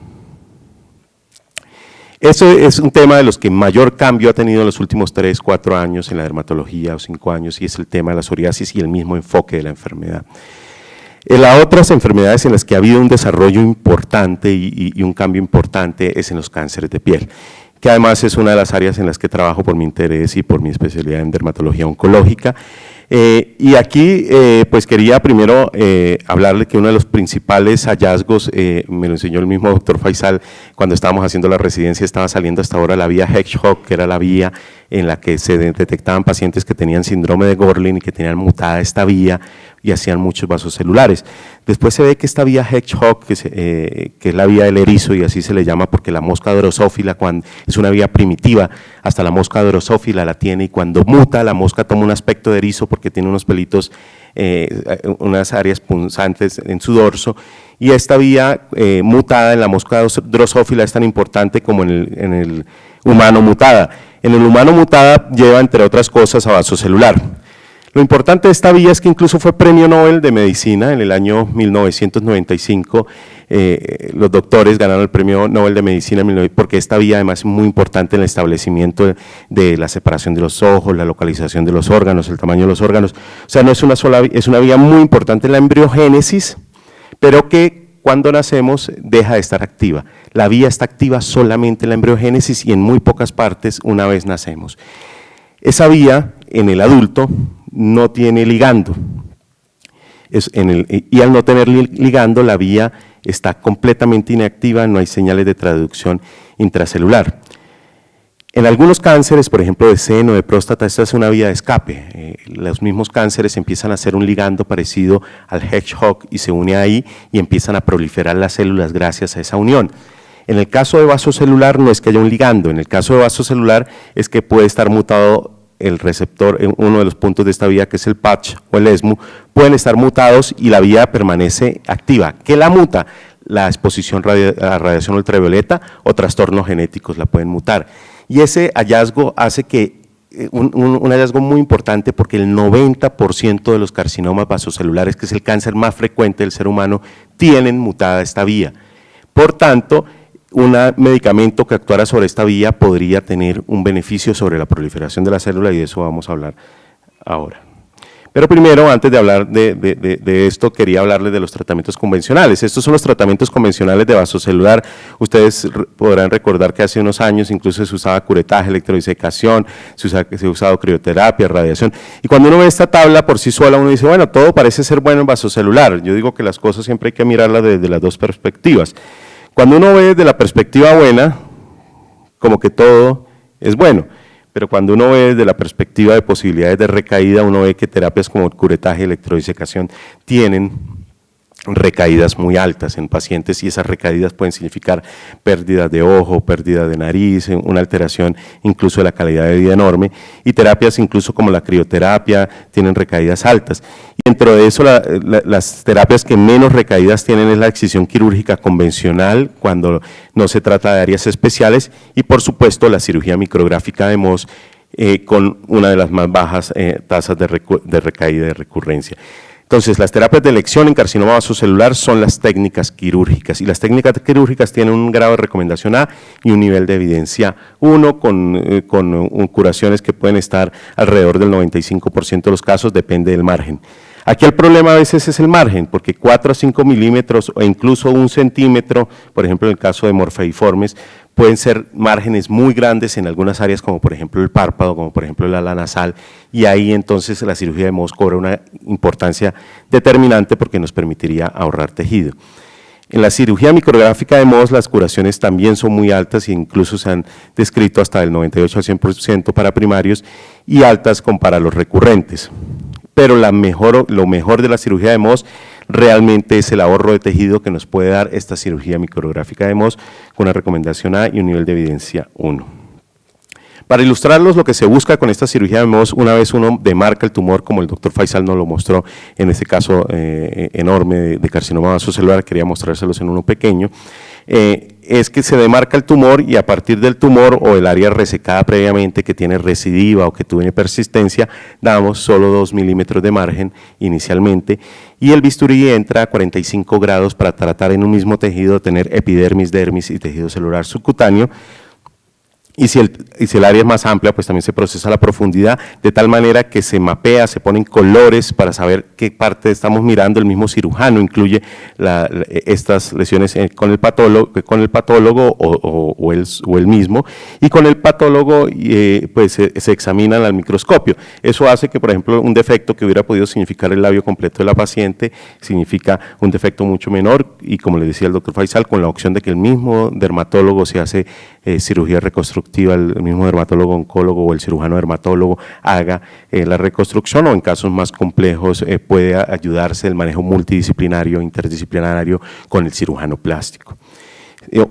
Eso es un tema de los que mayor cambio ha tenido en los últimos 3, 4 años en la dermatología, o 5 años, y es el tema de la psoriasis y el mismo enfoque de la enfermedad. Las otras enfermedades en las que ha habido un desarrollo importante y un cambio importante es en los cánceres de piel, que además es una de las áreas en las que trabajo por mi interés y por mi especialidad en dermatología oncológica. Y aquí pues quería primero hablarle que uno de los principales hallazgos, me lo enseñó el mismo doctor Faisal cuando estábamos haciendo la residencia, estaba saliendo hasta ahora la vía Hedgehog, que era la vía en la que se detectaban pacientes que tenían síndrome de Gorlin y que tenían mutada esta vía y hacían muchos vasos celulares. Después se ve que esta vía Hedgehog, que es la vía del erizo, y así se le llama porque la mosca drosófila, cuando es una vía primitiva, hasta la mosca drosófila la tiene, y cuando muta la mosca toma un aspecto de erizo porque tiene unos pelitos, unas áreas punzantes en su dorso, y esta vía mutada en la mosca drosófila es tan importante como en el humano mutada. En el humano mutada lleva, entre otras cosas, a vasocelular. Lo importante de esta vía es que incluso fue premio Nobel de Medicina en el año 1995, los doctores ganaron el premio Nobel de Medicina porque esta vía además es muy importante en el establecimiento de la separación de los ojos, la localización de los órganos, el tamaño de los órganos. O sea, no es una sola, es una vía muy importante en la embriogénesis, pero que cuando nacemos deja de estar activa. La vía está activa solamente en la embriogénesis y en muy pocas partes una vez nacemos. Esa vía en el adulto no tiene ligando, y al no tener ligando la vía está completamente inactiva, no hay señales de traducción intracelular. En algunos cánceres, por ejemplo de seno, de próstata, esta es una vía de escape. Los mismos cánceres empiezan a hacer un ligando parecido al Hedgehog y se une ahí y empiezan a proliferar las células gracias a esa unión. En el caso de vasocelular no es que haya un ligando, en el caso de vasocelular es que puede estar mutado el receptor, uno de los puntos de esta vía que es el patch o el ESMU, pueden estar mutados y la vía permanece activa. ¿Qué la muta? La exposición a radiación ultravioleta o trastornos genéticos la pueden mutar. Y ese hallazgo hace que, un hallazgo muy importante porque el 90% de los carcinomas vasocelulares, que es el cáncer más frecuente del ser humano, tienen mutada esta vía. Por tanto, un medicamento que actuara sobre esta vía podría tener un beneficio sobre la proliferación de la célula y de eso vamos a hablar ahora. Pero primero, antes de hablar de esto, quería hablarles de los tratamientos convencionales. Estos son los tratamientos convencionales de vasocelular. Ustedes podrán recordar que hace unos años incluso se usaba curetaje, electrodisecación, se ha usado crioterapia, radiación. Y cuando uno ve esta tabla por sí sola, uno dice, bueno, todo parece ser bueno en vasocelular. Yo digo que las cosas siempre hay que mirarlas desde las dos perspectivas. Cuando uno ve desde la perspectiva buena, como que todo es bueno. Pero cuando uno ve desde la perspectiva de posibilidades de recaída, uno ve que terapias como el curetaje y electrodisecación tienen recaídas muy altas en pacientes y esas recaídas pueden significar pérdidas de ojo, pérdida de nariz, una alteración incluso de la calidad de vida enorme, y terapias incluso como la crioterapia tienen recaídas altas. Y dentro de eso las terapias que menos recaídas tienen es la excisión quirúrgica convencional cuando no se trata de áreas especiales y por supuesto la cirugía micrográfica de Mohs con una de las más bajas tasas de recaída y de recurrencia. Entonces, las terapias de elección en carcinoma vasocelular son las técnicas quirúrgicas y las técnicas quirúrgicas tienen un grado de recomendación A y un nivel de evidencia 1 con curaciones que pueden estar alrededor del 95% de los casos, depende del margen. Aquí el problema a veces es el margen, porque 4 a 5 milímetros o incluso 1 centímetro, por ejemplo en el caso de morfeiformes, pueden ser márgenes muy grandes en algunas áreas como por ejemplo el párpado, como por ejemplo el ala nasal, y ahí entonces la cirugía de Mohs cobra una importancia determinante porque nos permitiría ahorrar tejido. En la cirugía micrográfica de Mohs las curaciones también son muy altas e incluso se han descrito hasta del 98 al 100% para primarios y altas para los recurrentes. Pero lo mejor de la cirugía de Mohs realmente es el ahorro de tejido que nos puede dar esta cirugía micrográfica de Mohs con una recomendación A y un nivel de evidencia 1. Para ilustrarlos lo que se busca con esta cirugía de Mohs, una vez uno demarca el tumor, como el doctor Faisal nos lo mostró en este caso enorme de carcinoma vasocelular, quería mostrárselos en uno pequeño, es que se demarca el tumor y a partir del tumor o el área resecada previamente que tiene recidiva o que tiene persistencia, damos solo 2 milímetros de margen inicialmente y el bisturí entra a 45 grados para tratar en un mismo tejido tener epidermis, dermis y tejido celular subcutáneo. Y si el área es más amplia, pues también se procesa a la profundidad, de tal manera que se mapea, se ponen colores para saber qué parte estamos mirando. El mismo cirujano incluye estas lesiones con el patólogo o él mismo, y con el patólogo pues se examinan al microscopio. Eso hace que, por ejemplo, un defecto que hubiera podido significar el labio completo de la paciente, significa un defecto mucho menor, y como le decía el doctor Faisal, con la opción de que el mismo dermatólogo se hace cirugía reconstructiva, el mismo dermatólogo oncólogo o el cirujano dermatólogo haga la reconstrucción, o en casos más complejos puede ayudarse el manejo multidisciplinario, interdisciplinario con el cirujano plástico.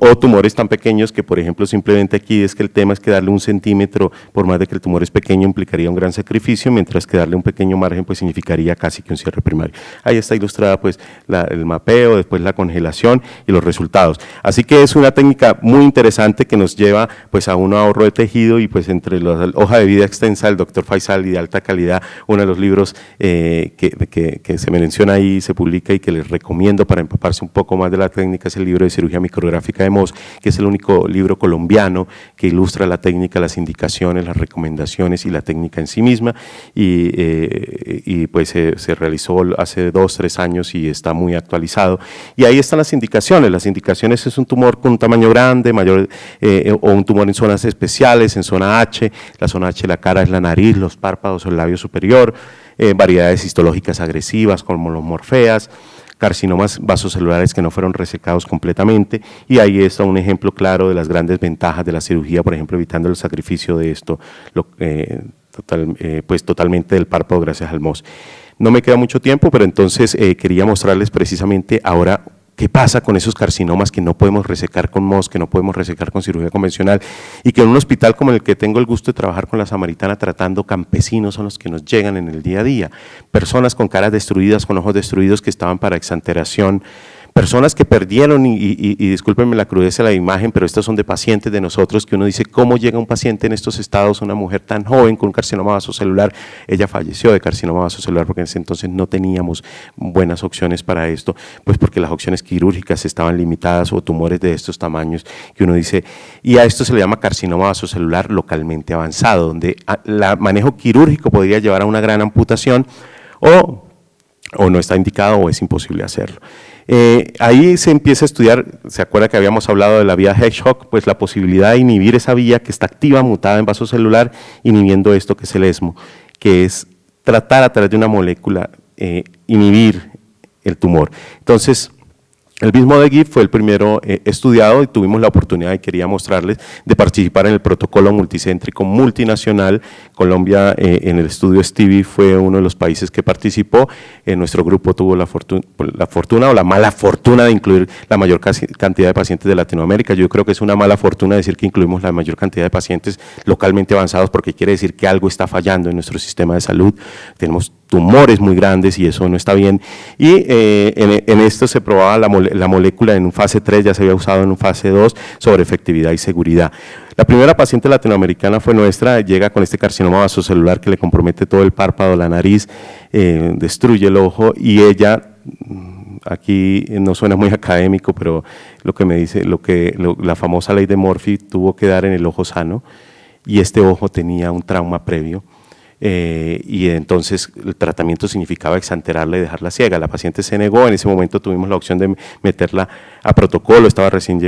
O tumores tan pequeños que, por ejemplo, simplemente aquí es que el tema es que darle 1 centímetro, por más de que el tumor es pequeño, implicaría un gran sacrificio, mientras que darle un pequeño margen pues significaría casi que un cierre primario. Ahí está ilustrada pues el mapeo, después la congelación y los resultados. Así que es una técnica muy interesante que nos lleva pues a un ahorro de tejido y pues entre la hoja de vida extensa del doctor Faisal y de alta calidad, uno de los libros que se menciona ahí, se publica y que les recomiendo para empaparse un poco más de la técnica es el libro de cirugía micrográfica de Mohs, que es el único libro colombiano que ilustra la técnica, las indicaciones, las recomendaciones y la técnica en sí misma, y pues se realizó hace 2 o 3 años y está muy actualizado, y ahí están las indicaciones es un tumor con un tamaño grande, mayor, o un tumor en zonas especiales, en zona H, la zona H de la cara es la nariz, los párpados o el labio superior, variedades histológicas agresivas como los morfeas, carcinomas vasocelulares que no fueron resecados completamente, y ahí está un ejemplo claro de las grandes ventajas de la cirugía, por ejemplo, evitando el sacrificio de esto, pues totalmente del párpado gracias al Mohs. No me queda mucho tiempo, pero entonces quería mostrarles precisamente ahora qué pasa con esos carcinomas que no podemos resecar con Mohs, que no podemos resecar con cirugía convencional, y que en un hospital como el que tengo el gusto de trabajar con la Samaritana tratando campesinos son los que nos llegan en el día a día, personas con caras destruidas, con ojos destruidos que estaban para exanteración, personas que perdieron, y discúlpenme la crudeza de la imagen, pero estos son de pacientes de nosotros que uno dice, ¿cómo llega un paciente en estos estados, una mujer tan joven con un carcinoma vasocelular? Ella falleció de carcinoma vasocelular porque en ese entonces no teníamos buenas opciones para esto, pues porque las opciones quirúrgicas estaban limitadas o tumores de estos tamaños que uno dice, y a esto se le llama carcinoma vasocelular localmente avanzado, donde el manejo quirúrgico podría llevar a una gran amputación, o no está indicado o es imposible hacerlo. Ahí se empieza a estudiar, ¿se acuerda que habíamos hablado de la vía Hedgehog? Pues la posibilidad de inhibir esa vía que está activa, mutada en vaso celular, inhibiendo esto que es el ESMO, que es tratar a través de una molécula inhibir el tumor. Entonces, el Bismuth fue el primero estudiado y tuvimos la oportunidad, y quería mostrarles, de participar en el protocolo multicéntrico multinacional. Colombia, en el estudio Stevie, fue uno de los países que participó. Nuestro grupo tuvo la fortuna o la mala fortuna de incluir la mayor cantidad de pacientes de Latinoamérica. Yo creo que es una mala fortuna decir que incluimos la mayor cantidad de pacientes localmente avanzados, porque quiere decir que algo está fallando en nuestro sistema de salud. Tenemos tumores muy grandes y eso no está bien. Y en esto se probaba la molécula en un fase 3, ya se había usado en un fase 2 sobre efectividad y seguridad. La primera paciente latinoamericana fue nuestra, llega con este carcinoma vasocelular que le compromete todo el párpado, la nariz, destruye el ojo, y ella, aquí no suena muy académico, pero lo que me dice, la famosa ley de Murphy tuvo que dar en el ojo sano, y este ojo tenía un trauma previo. Y entonces el tratamiento significaba exanterarla y dejarla ciega. La paciente se negó, en ese momento tuvimos la opción de meterla a protocolo, estaba recién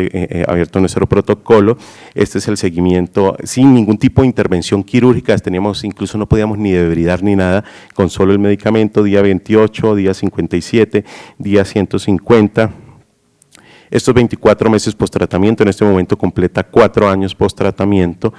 abierto nuestro protocolo. Este es el seguimiento sin ningún tipo de intervención quirúrgica, incluso no podíamos ni debridar ni nada, con solo el medicamento, día 28, día 57, día 150. Estos 24 meses post-tratamiento, en este momento completa 4 años post-tratamiento,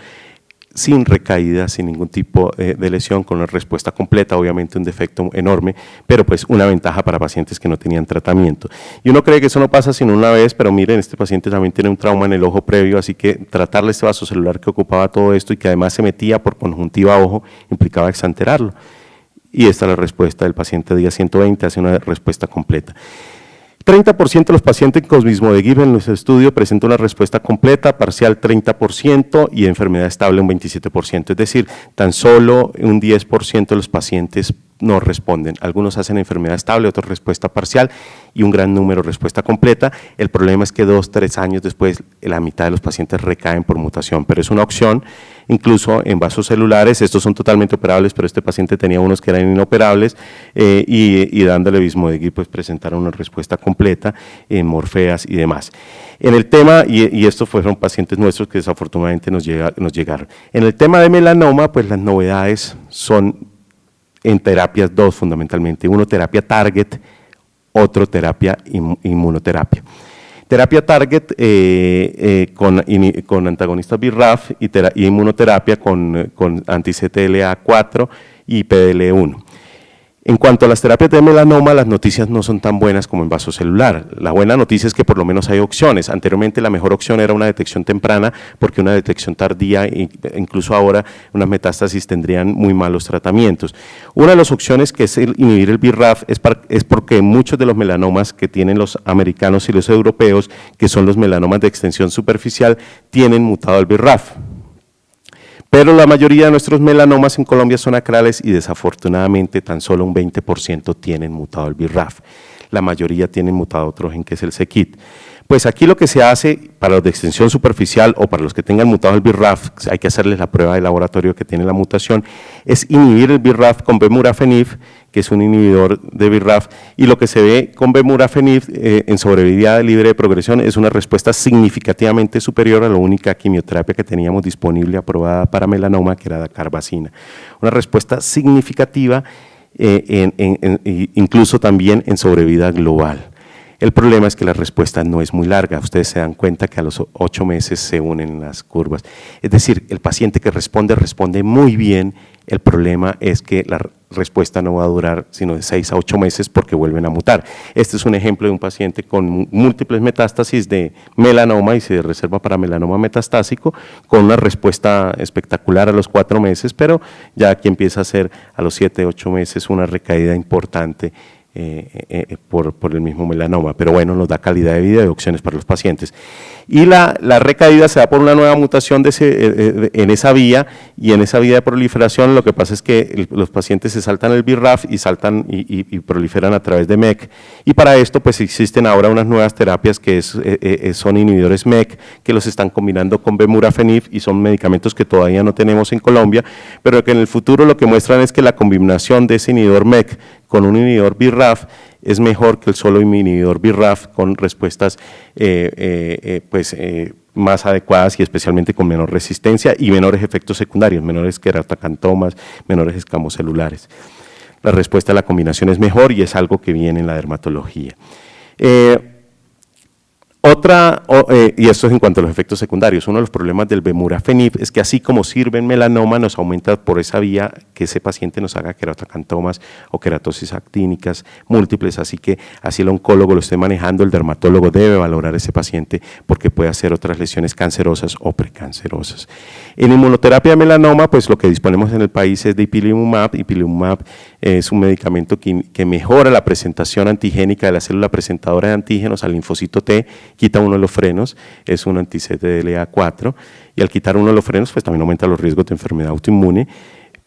sin recaída, sin ningún tipo de lesión, con una respuesta completa, obviamente un defecto enorme, pero pues una ventaja para pacientes que no tenían tratamiento. Y uno cree que eso no pasa sino una vez, pero miren, este paciente también tiene un trauma en el ojo previo, así que tratarle este vaso celular que ocupaba todo esto y que además se metía por conjuntiva a ojo, implicaba exanterarlo. Y esta es la respuesta del paciente día 120, hace una respuesta completa. 30% de los pacientes con Bismuth en nuestro estudio presentan una respuesta completa, parcial 30% y enfermedad estable un 27%, es decir, tan solo un 10% de los pacientes no responden. Algunos hacen enfermedad estable, otros respuesta parcial y un gran número respuesta completa. El problema es que 2 o 3 años después la mitad de los pacientes recaen por mutación, pero es una opción incluso en vasos celulares. Estos son totalmente operables, pero este paciente tenía unos que eran inoperables y dándole Bismuth pues presentaron una respuesta completa en morfeas y demás. En el tema, y estos fueron pacientes nuestros que desafortunadamente nos llegaron. En el tema de melanoma, pues las novedades son en terapias 2 fundamentalmente, uno terapia target, otro terapia inmunoterapia. Terapia target con antagonistas BRAF y inmunoterapia con anti-CTLA4 y PDL1. En cuanto a las terapias de melanoma, las noticias no son tan buenas como en vaso celular. La buena noticia es que por lo menos hay opciones. Anteriormente la mejor opción era una detección temprana, porque una detección tardía, incluso ahora unas metástasis tendrían muy malos tratamientos. Una de las opciones que es inhibir el BRAF es porque muchos de los melanomas que tienen los americanos y los europeos, que son los melanomas de extensión superficial, tienen mutado el BRAF. Pero la mayoría de nuestros melanomas en Colombia son acrales y desafortunadamente tan solo un 20% tienen mutado el BRAF. La mayoría tienen mutado otro gen que es el c-KIT. Pues aquí lo que se hace para los de extensión superficial o para los que tengan mutado el BRAF, hay que hacerles la prueba de laboratorio que tiene la mutación, es inhibir el BRAF con bemurafenib, que es un inhibidor de BRAF, y lo que se ve con bemurafenib en sobrevida libre de progresión es una respuesta significativamente superior a la única quimioterapia que teníamos disponible aprobada para melanoma, que era la carbazina. Una respuesta significativa incluso también en sobrevida global. El problema es que la respuesta no es muy larga, ustedes se dan cuenta que a los 8 meses se unen las curvas. Es decir, el paciente que responde muy bien, el problema es que la respuesta no va a durar sino de 6 a 8 meses porque vuelven a mutar. Este es un ejemplo de un paciente con múltiples metástasis de melanoma y se reserva para melanoma metastásico con una respuesta espectacular a los 4 meses, pero ya aquí empieza a ser a los 7, 8 meses una recaída importante por el mismo melanoma, pero bueno, nos da calidad de vida y opciones para los pacientes. Y la recaída se da por una nueva mutación en esa vía, y en esa vía de proliferación lo que pasa es que los pacientes se saltan el BRAF y proliferan a través de MEK. Y para esto pues existen ahora unas nuevas terapias que son inhibidores MEK, que los están combinando con Vemurafenib, y son medicamentos que todavía no tenemos en Colombia, pero que en el futuro lo que muestran es que la combinación de ese inhibidor MEK con un inhibidor BRAF es mejor que el solo inhibidor BRAF, con respuestas más adecuadas y especialmente con menor resistencia y menores efectos secundarios, menores queratocantomas, menores escamos celulares. La respuesta a la combinación es mejor y es algo que viene en la dermatología. Y esto es en cuanto a los efectos secundarios. Uno de los problemas del Vemurafenib es que así como sirve en melanoma, nos aumenta por esa vía que ese paciente nos haga queratocantomas o queratosis actínicas múltiples, así que así el oncólogo lo esté manejando, el dermatólogo debe valorar a ese paciente porque puede hacer otras lesiones cancerosas o precancerosas. En inmunoterapia de melanoma, pues lo que disponemos en el país es de ipilimumab. Ipilimumab es un medicamento que mejora la presentación antigénica de la célula presentadora de antígenos al linfocito T, quita uno de los frenos, es un anti-CTLA4, y al quitar uno de los frenos pues también aumenta los riesgos de enfermedad autoinmune,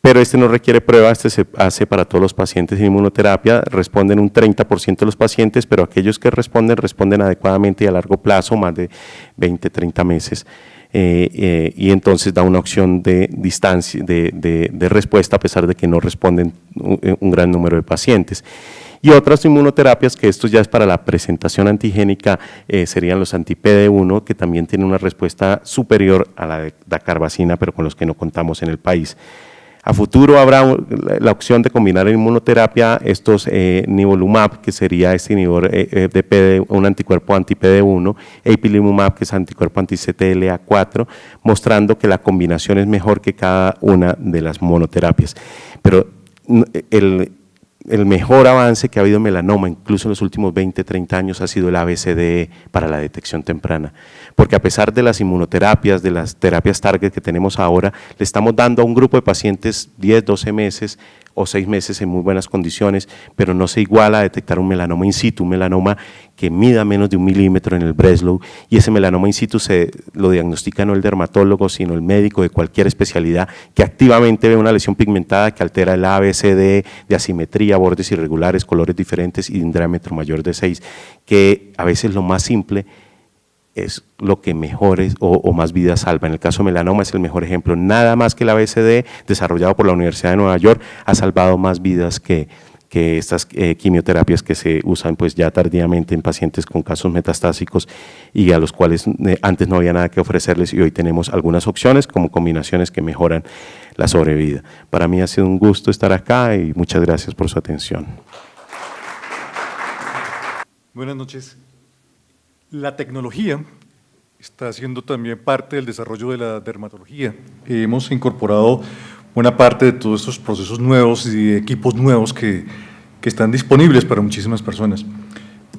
pero este no requiere prueba, este se hace para todos los pacientes en inmunoterapia, responden un 30% de los pacientes, pero aquellos que responden adecuadamente y a largo plazo, más de 20, 30 meses, y entonces da una opción de distancia, de respuesta a pesar de que no responden un gran número de pacientes. Y otras inmunoterapias, que esto ya es para la presentación antigénica, serían los anti-PD1, que también tienen una respuesta superior a la de dacarbazina, pero con los que no contamos en el país. A futuro habrá la opción de combinar en inmunoterapia estos nivolumab, que sería este inhibidor un anticuerpo anti-PD1, e ipilimumab, que es anticuerpo anti-CTLA4, mostrando que la combinación es mejor que cada una de las monoterapias. Pero el mejor avance que ha habido en melanoma, incluso en los últimos 20, 30 años, ha sido el ABCDE para la detección temprana. Porque a pesar de las inmunoterapias, de las terapias target que tenemos ahora, le estamos dando a un grupo de pacientes 10, 12 meses o 6 meses en muy buenas condiciones, pero no se iguala a detectar un melanoma in situ, un melanoma que mida menos de 1 milímetro en el Breslow, y ese melanoma in situ lo diagnostica no el dermatólogo, sino el médico de cualquier especialidad que activamente ve una lesión pigmentada que altera el ABCD de asimetría, bordes irregulares, colores diferentes y de un diámetro mayor de 6, que a veces lo más simple es lo que mejores o más vidas salva. En el caso de melanoma es el mejor ejemplo. Nada más que el ABCD, desarrollado por la Universidad de Nueva York, ha salvado más vidas que estas quimioterapias que se usan pues ya tardíamente en pacientes con casos metastásicos y a los cuales antes no había nada que ofrecerles, y hoy tenemos algunas opciones como combinaciones que mejoran la sobrevida. Para mí ha sido un gusto estar acá y muchas gracias por su atención. Buenas noches. La tecnología está siendo también parte del desarrollo de la dermatología. Hemos incorporado buena parte de todos estos procesos nuevos y equipos nuevos que están disponibles para muchísimas personas.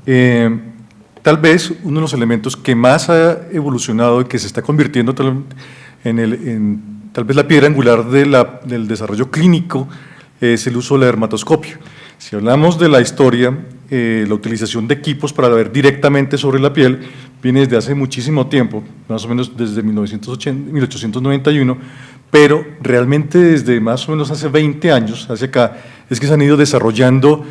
Tal vez uno de los elementos que más ha evolucionado y que se está convirtiendo en tal vez la piedra angular del desarrollo clínico es el uso de la dermatoscopia. Si hablamos de la historia, la utilización de equipos para ver directamente sobre la piel viene desde hace muchísimo tiempo, más o menos desde 1891, pero realmente desde más o menos hace 20 años, hacia acá, es que se han ido desarrollando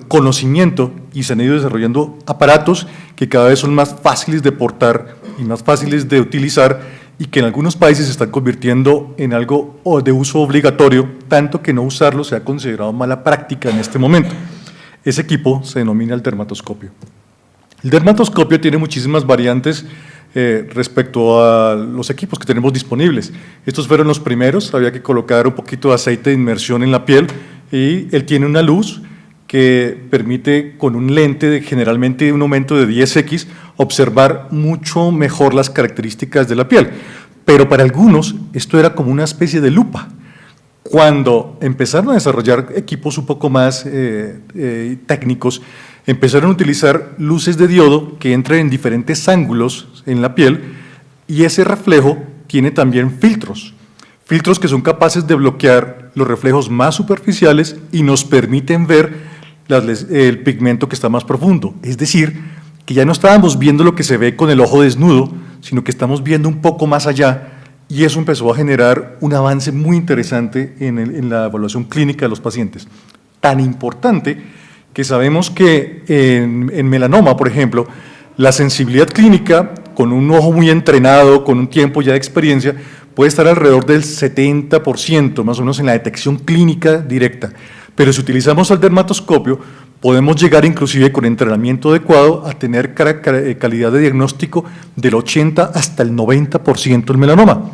conocimiento y se han ido desarrollando aparatos que cada vez son más fáciles de portar y más fáciles de utilizar, y que en algunos países se están convirtiendo en algo de uso obligatorio, tanto que no usarlo se ha considerado mala práctica en este momento. Ese equipo se denomina el dermatoscopio. El dermatoscopio tiene muchísimas variantes respecto a los equipos que tenemos disponibles. Estos fueron los primeros, había que colocar un poquito de aceite de inmersión en la piel, y él tiene una luz que permite, con un lente de generalmente un aumento de 10x, observar mucho mejor las características de la piel. Pero para algunos esto era como una especie de lupa. Cuando empezaron a desarrollar equipos un poco más técnicos, empezaron a utilizar luces de diodo que entran en diferentes ángulos en la piel, y ese reflejo tiene también filtros que son capaces de bloquear los reflejos más superficiales y nos permiten ver el pigmento que está más profundo. Es decir, que ya no estábamos viendo lo que se ve con el ojo desnudo, sino que estamos viendo un poco más allá, y eso empezó a generar un avance muy interesante en la evaluación clínica de los pacientes. Tan importante que sabemos que en melanoma, por ejemplo, la sensibilidad clínica, con un ojo muy entrenado, con un tiempo ya de experiencia, puede estar alrededor del 70%, más o menos en la detección clínica directa. Pero si utilizamos el dermatoscopio, podemos llegar inclusive con entrenamiento adecuado a tener calidad de diagnóstico del 80 hasta el 90% del melanoma.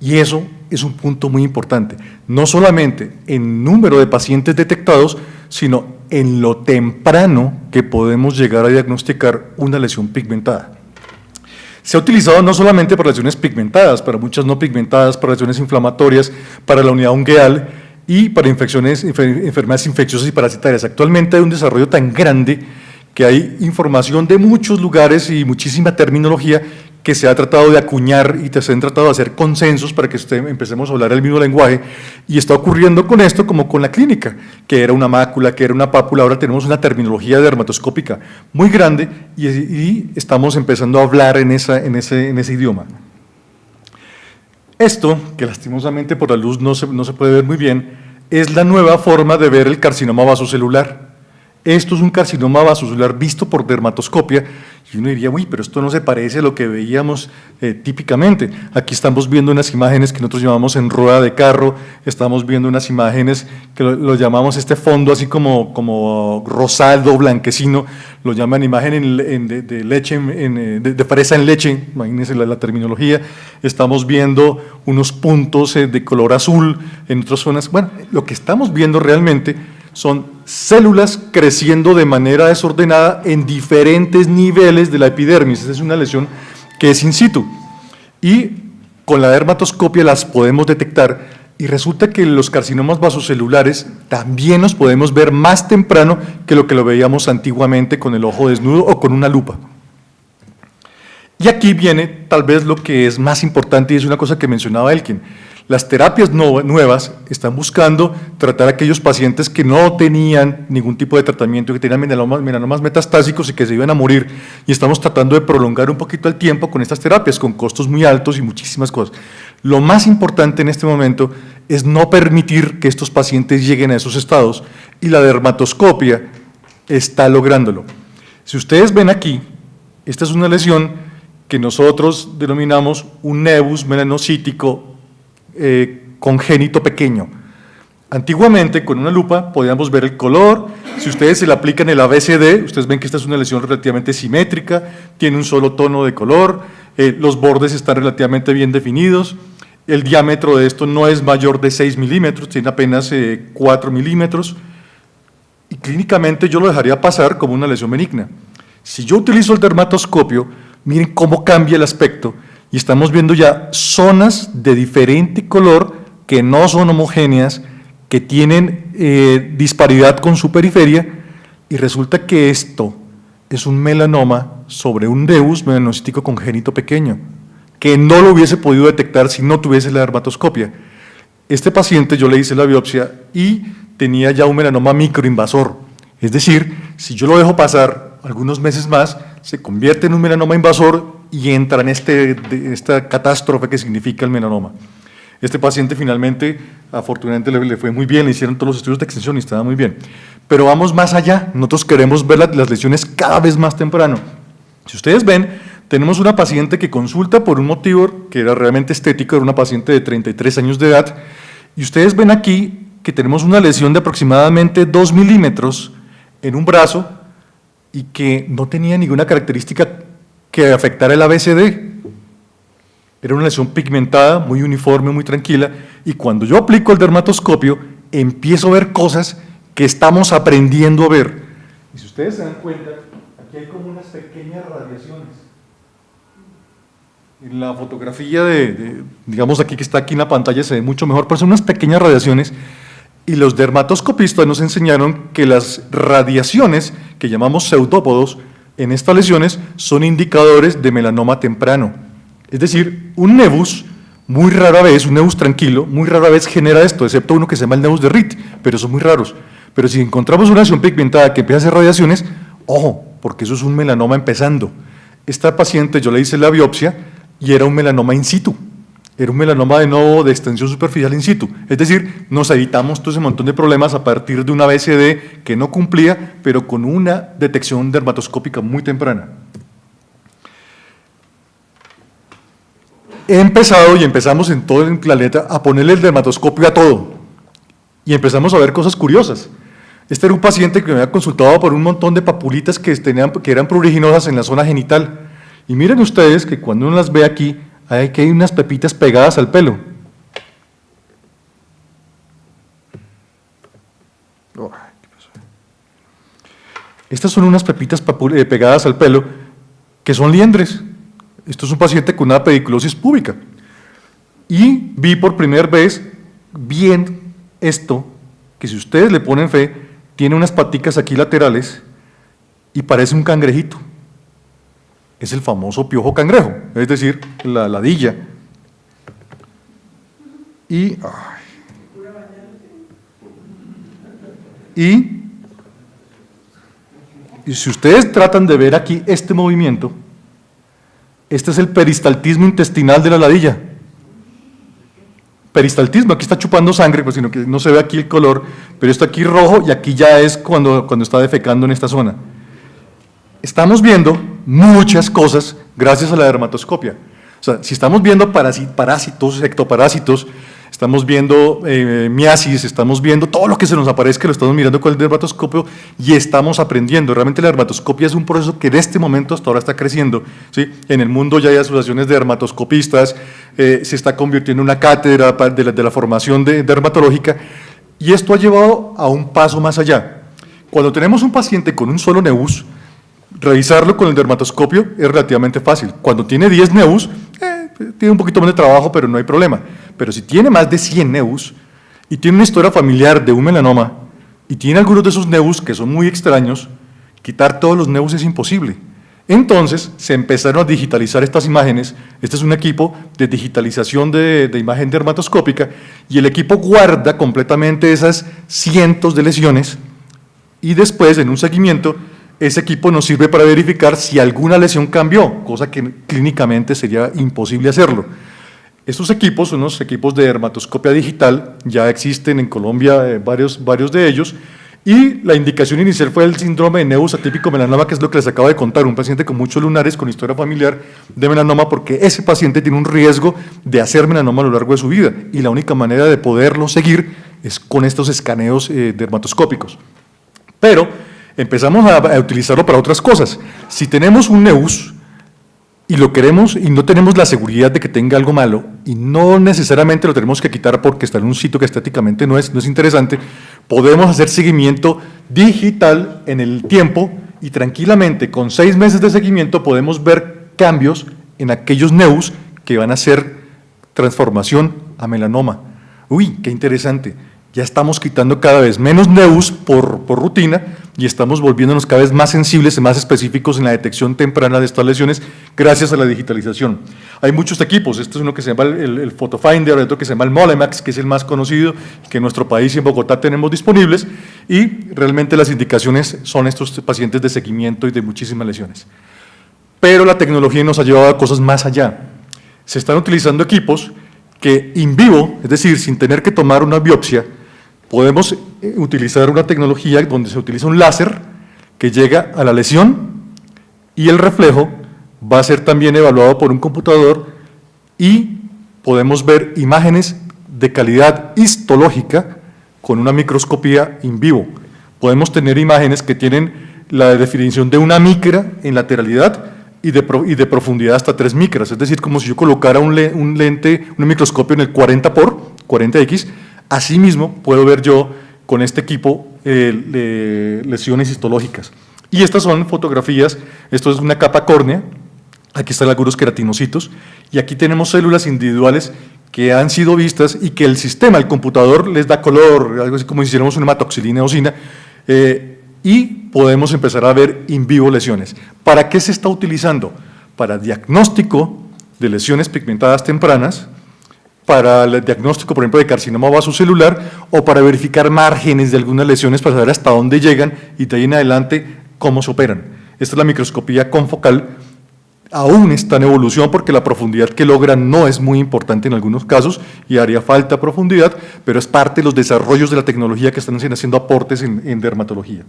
Y eso es un punto muy importante, no solamente en número de pacientes detectados, sino en lo temprano que podemos llegar a diagnosticar una lesión pigmentada. Se ha utilizado no solamente para lesiones pigmentadas, para muchas no pigmentadas, para lesiones inflamatorias, para la unidad ungueal y para enfermedades infecciosas y parasitarias. Actualmente hay un desarrollo tan grande que hay información de muchos lugares y muchísima terminología que se ha tratado de acuñar y se han tratado de hacer consensos para que empecemos a hablar el mismo lenguaje, y está ocurriendo con esto como con la clínica, que era una mácula, que era una pápula. Ahora tenemos una terminología dermatoscópica muy grande y estamos empezando a hablar en ese idioma. Esto, que lastimosamente por la luz no se puede ver muy bien, es la nueva forma de ver el carcinoma vasocelular. Esto es un carcinoma vasocelular visto por dermatoscopia, y uno diría, uy, pero esto no se parece a lo que veíamos típicamente. Aquí estamos viendo unas imágenes que nosotros llamamos en rueda de carro, estamos viendo unas imágenes que lo llamamos este fondo así como rosado, blanquecino, lo llaman imagen de leche, de fresa en leche, imagínense la terminología. Estamos viendo unos puntos de color azul en otras zonas. Bueno, lo que estamos viendo realmente son células creciendo de manera desordenada en diferentes niveles de la epidermis. Esa es una lesión que es in situ. Y con la dermatoscopia las podemos detectar, y resulta que los carcinomas vasocelulares también los podemos ver más temprano que lo veíamos antiguamente con el ojo desnudo o con una lupa. Y aquí viene tal vez lo que es más importante, y es una cosa que mencionaba Elkin. Las terapias nuevas están buscando tratar a aquellos pacientes que no tenían ningún tipo de tratamiento, que tenían melanomas metastásicos y que se iban a morir, y estamos tratando de prolongar un poquito el tiempo con estas terapias, con costos muy altos y muchísimas cosas. Lo más importante en este momento es no permitir que estos pacientes lleguen a esos estados, y la dermatoscopia está lográndolo. Si ustedes ven aquí, esta es una lesión que nosotros denominamos un nevus melanocítico congénito pequeño. Antiguamente, con una lupa podíamos ver el color. Si ustedes se le aplican el ABCD, ustedes ven que esta es una lesión relativamente simétrica, tiene un solo tono de color, los bordes están relativamente bien definidos, el diámetro de esto no es mayor de 6 milímetros, tiene apenas 4 milímetros, y clínicamente yo lo dejaría pasar como una lesión benigna. Si yo utilizo el dermatoscopio, miren cómo cambia el aspecto, y estamos viendo ya zonas de diferente color que no son homogéneas, que tienen disparidad con su periferia, y resulta que esto es un melanoma sobre un nevus melanocítico congénito pequeño, que no lo hubiese podido detectar si no tuviese la dermatoscopia. Este paciente yo le hice la biopsia y tenía ya un melanoma microinvasor, es decir, si yo lo dejo pasar algunos meses más, se convierte en un melanoma invasor y entra en esta catástrofe que significa el melanoma. Este paciente finalmente, afortunadamente, le fue muy bien, le hicieron todos los estudios de extensión y estaba muy bien. Pero vamos más allá, nosotros queremos ver las lesiones cada vez más temprano. Si ustedes ven, tenemos una paciente que consulta por un motivo que era realmente estético, era una paciente de 33 años de edad, y ustedes ven aquí que tenemos una lesión de aproximadamente 2 milímetros en un brazo y que no tenía ninguna característica que afectara el ABCD. Era una lesión pigmentada, muy uniforme, muy tranquila, y cuando yo aplico el dermatoscopio, empiezo a ver cosas que estamos aprendiendo a ver. Y si ustedes se dan cuenta, aquí hay como unas pequeñas radiaciones. En la fotografía digamos aquí que está aquí en la pantalla se ve mucho mejor, pero son unas pequeñas radiaciones, y los dermatoscopistas nos enseñaron que las radiaciones, que llamamos pseudópodos, en estas lesiones son indicadores de melanoma temprano. Es decir, un nevus, muy rara vez, un nevus tranquilo, muy rara vez genera esto, excepto uno que se llama el nevus de Ritt, pero son muy raros. Pero si encontramos una lesión pigmentada que empieza a hacer radiaciones, ojo, porque eso es un melanoma empezando. Esta paciente yo le hice la biopsia y era un melanoma in situ, era un melanoma de nodo de extensión superficial in situ, es decir, nos evitamos todo ese montón de problemas a partir de una BCD que no cumplía, pero con una detección dermatoscópica muy temprana. He empezado y empezamos en todo el planeta a ponerle el dermatoscopio a todo y empezamos a ver cosas curiosas. Este era un paciente que me había consultado por un montón de papulitas que eran pruriginosas en la zona genital. Y miren ustedes que cuando uno las ve aquí, hay unas pepitas pegadas al pelo. Estas son unas pepitas pegadas al pelo que son liendres. Esto es un paciente con una pediculosis púbica. Y vi por primera vez bien esto, que si ustedes le ponen fe, tiene unas paticas aquí laterales y parece un cangrejito. Es el famoso piojo cangrejo, es decir, la ladilla. Y si ustedes tratan de ver aquí este movimiento, este es el peristaltismo intestinal de la ladilla. Peristaltismo, aquí está chupando sangre, pues sino que no se ve aquí el color, pero esto aquí rojo y aquí ya es cuando está defecando en esta zona. Estamos viendo muchas cosas gracias a la dermatoscopia. O sea, si estamos viendo parásitos, ectoparásitos, estamos viendo miasis, estamos viendo todo lo que se nos aparezca, lo estamos mirando con el dermatoscopio y estamos aprendiendo. Realmente la dermatoscopia es un proceso que en este momento hasta ahora está creciendo, ¿sí? En el mundo ya hay asociaciones de dermatoscopistas, se está convirtiendo en una cátedra de la formación dermatológica y esto ha llevado a un paso más allá. Cuando tenemos un paciente con un solo nevus, revisarlo con el dermatoscopio es relativamente fácil. Cuando tiene 10 nevus, tiene un poquito más de trabajo, pero no hay problema. Pero si tiene más de 100 nevus y tiene una historia familiar de un melanoma y tiene algunos de esos nevus que son muy extraños, quitar todos los nevus es imposible. Entonces se empezaron a digitalizar estas imágenes. Este es un equipo de digitalización de imagen dermatoscópica y el equipo guarda completamente esas cientos de lesiones y después en un seguimiento ese equipo nos sirve para verificar si alguna lesión cambió, cosa que clínicamente sería imposible hacerlo. Estos equipos son los equipos de dermatoscopia digital, ya existen en Colombia varios de ellos, y la indicación inicial fue el síndrome de nevus atípico melanoma, que es lo que les acabo de contar, un paciente con muchos lunares, con historia familiar de melanoma, porque ese paciente tiene un riesgo de hacer melanoma a lo largo de su vida, y la única manera de poderlo seguir es con estos escaneos dermatoscópicos. Pero empezamos a utilizarlo para otras cosas. Si tenemos un nevus y lo queremos y no tenemos la seguridad de que tenga algo malo y no necesariamente lo tenemos que quitar porque está en un sitio que estéticamente no es interesante, podemos hacer seguimiento digital en el tiempo y tranquilamente con 6 meses de seguimiento podemos ver cambios en aquellos nevus que van a hacer transformación a melanoma. Uy, qué interesante. Ya estamos quitando cada vez menos nevus por rutina y estamos volviéndonos cada vez más sensibles y más específicos en la detección temprana de estas lesiones gracias a la digitalización. Hay muchos equipos, este es uno que se llama el PhotoFinder, otro que se llama el Molemax, que es el más conocido, que en nuestro país y en Bogotá tenemos disponibles, y realmente las indicaciones son estos pacientes de seguimiento y de muchísimas lesiones. Pero la tecnología nos ha llevado a cosas más allá. Se están utilizando equipos que in vivo, es decir, sin tener que tomar una biopsia, podemos utilizar una tecnología donde se utiliza un láser que llega a la lesión y el reflejo va a ser también evaluado por un computador y podemos ver imágenes de calidad histológica con una microscopía in vivo. Podemos tener imágenes que tienen la definición de una micra en lateralidad y de profundidad hasta 3 micras, es decir, como si yo colocara un microscopio en el 40x, asimismo puedo ver yo con este equipo lesiones histológicas. Y estas son fotografías, esto es una capa córnea, aquí están algunos queratinocitos, y aquí tenemos células individuales que han sido vistas y que el sistema, el computador, les da color, algo así como si hiciéramos una hematoxilina eosina, y podemos empezar a ver in vivo lesiones. ¿Para qué se está utilizando? Para diagnóstico de lesiones pigmentadas tempranas, para el diagnóstico, por ejemplo, de carcinoma vasocelular, o para verificar márgenes de algunas lesiones para saber hasta dónde llegan y de ahí en adelante cómo se operan. Esta es la microscopía confocal, aún está en evolución porque la profundidad que logra no es muy importante en algunos casos y haría falta profundidad, pero es parte de los desarrollos de la tecnología que están haciendo aportes en dermatología.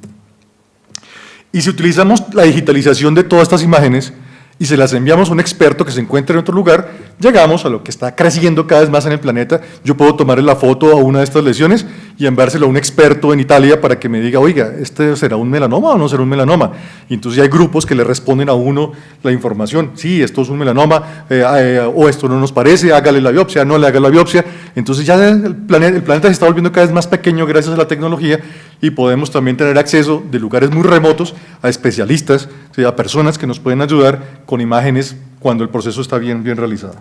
Y si utilizamos la digitalización de todas estas imágenes y se las enviamos a un experto que se encuentra en otro lugar, llegamos a lo que está creciendo cada vez más en el planeta. Yo puedo tomarle la foto a una de estas lesiones y enviárselo a un experto en Italia para que me diga, oiga, ¿este será un melanoma o no será un melanoma? Y entonces ya hay grupos que le responden a uno la información, sí, esto es un melanoma, o esto no nos parece, hágale la biopsia, no le haga la biopsia. Entonces ya el planeta se está volviendo cada vez más pequeño gracias a la tecnología y podemos también tener acceso de lugares muy remotos a especialistas, ¿sí?, a personas que nos pueden ayudar con imágenes cuando el proceso está bien realizado.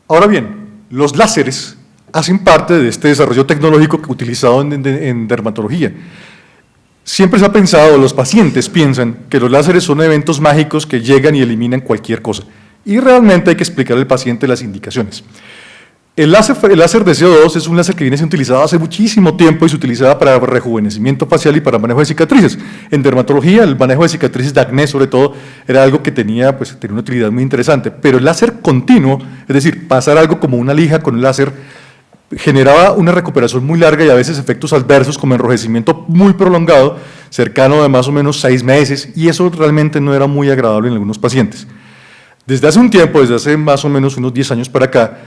Ahora bien, los láseres hacen parte de este desarrollo tecnológico utilizado en dermatología. Siempre se ha pensado, los pacientes piensan que los láseres son eventos mágicos que llegan y eliminan cualquier cosa. Y realmente hay que explicarle al paciente las indicaciones. El láser de CO2 es un láser que viene siendo utilizado hace muchísimo tiempo y se utilizaba para rejuvenecimiento facial y para manejo de cicatrices. En dermatología, el manejo de cicatrices de acné, sobre todo, era algo que tenía una utilidad muy interesante. Pero el láser continuo, es decir, pasar algo como una lija con el láser, generaba una recuperación muy larga y a veces efectos adversos como enrojecimiento muy prolongado, cercano de más o menos 6 meses, y eso realmente no era muy agradable en algunos pacientes. Desde hace un tiempo, desde hace más o menos unos 10 años para acá,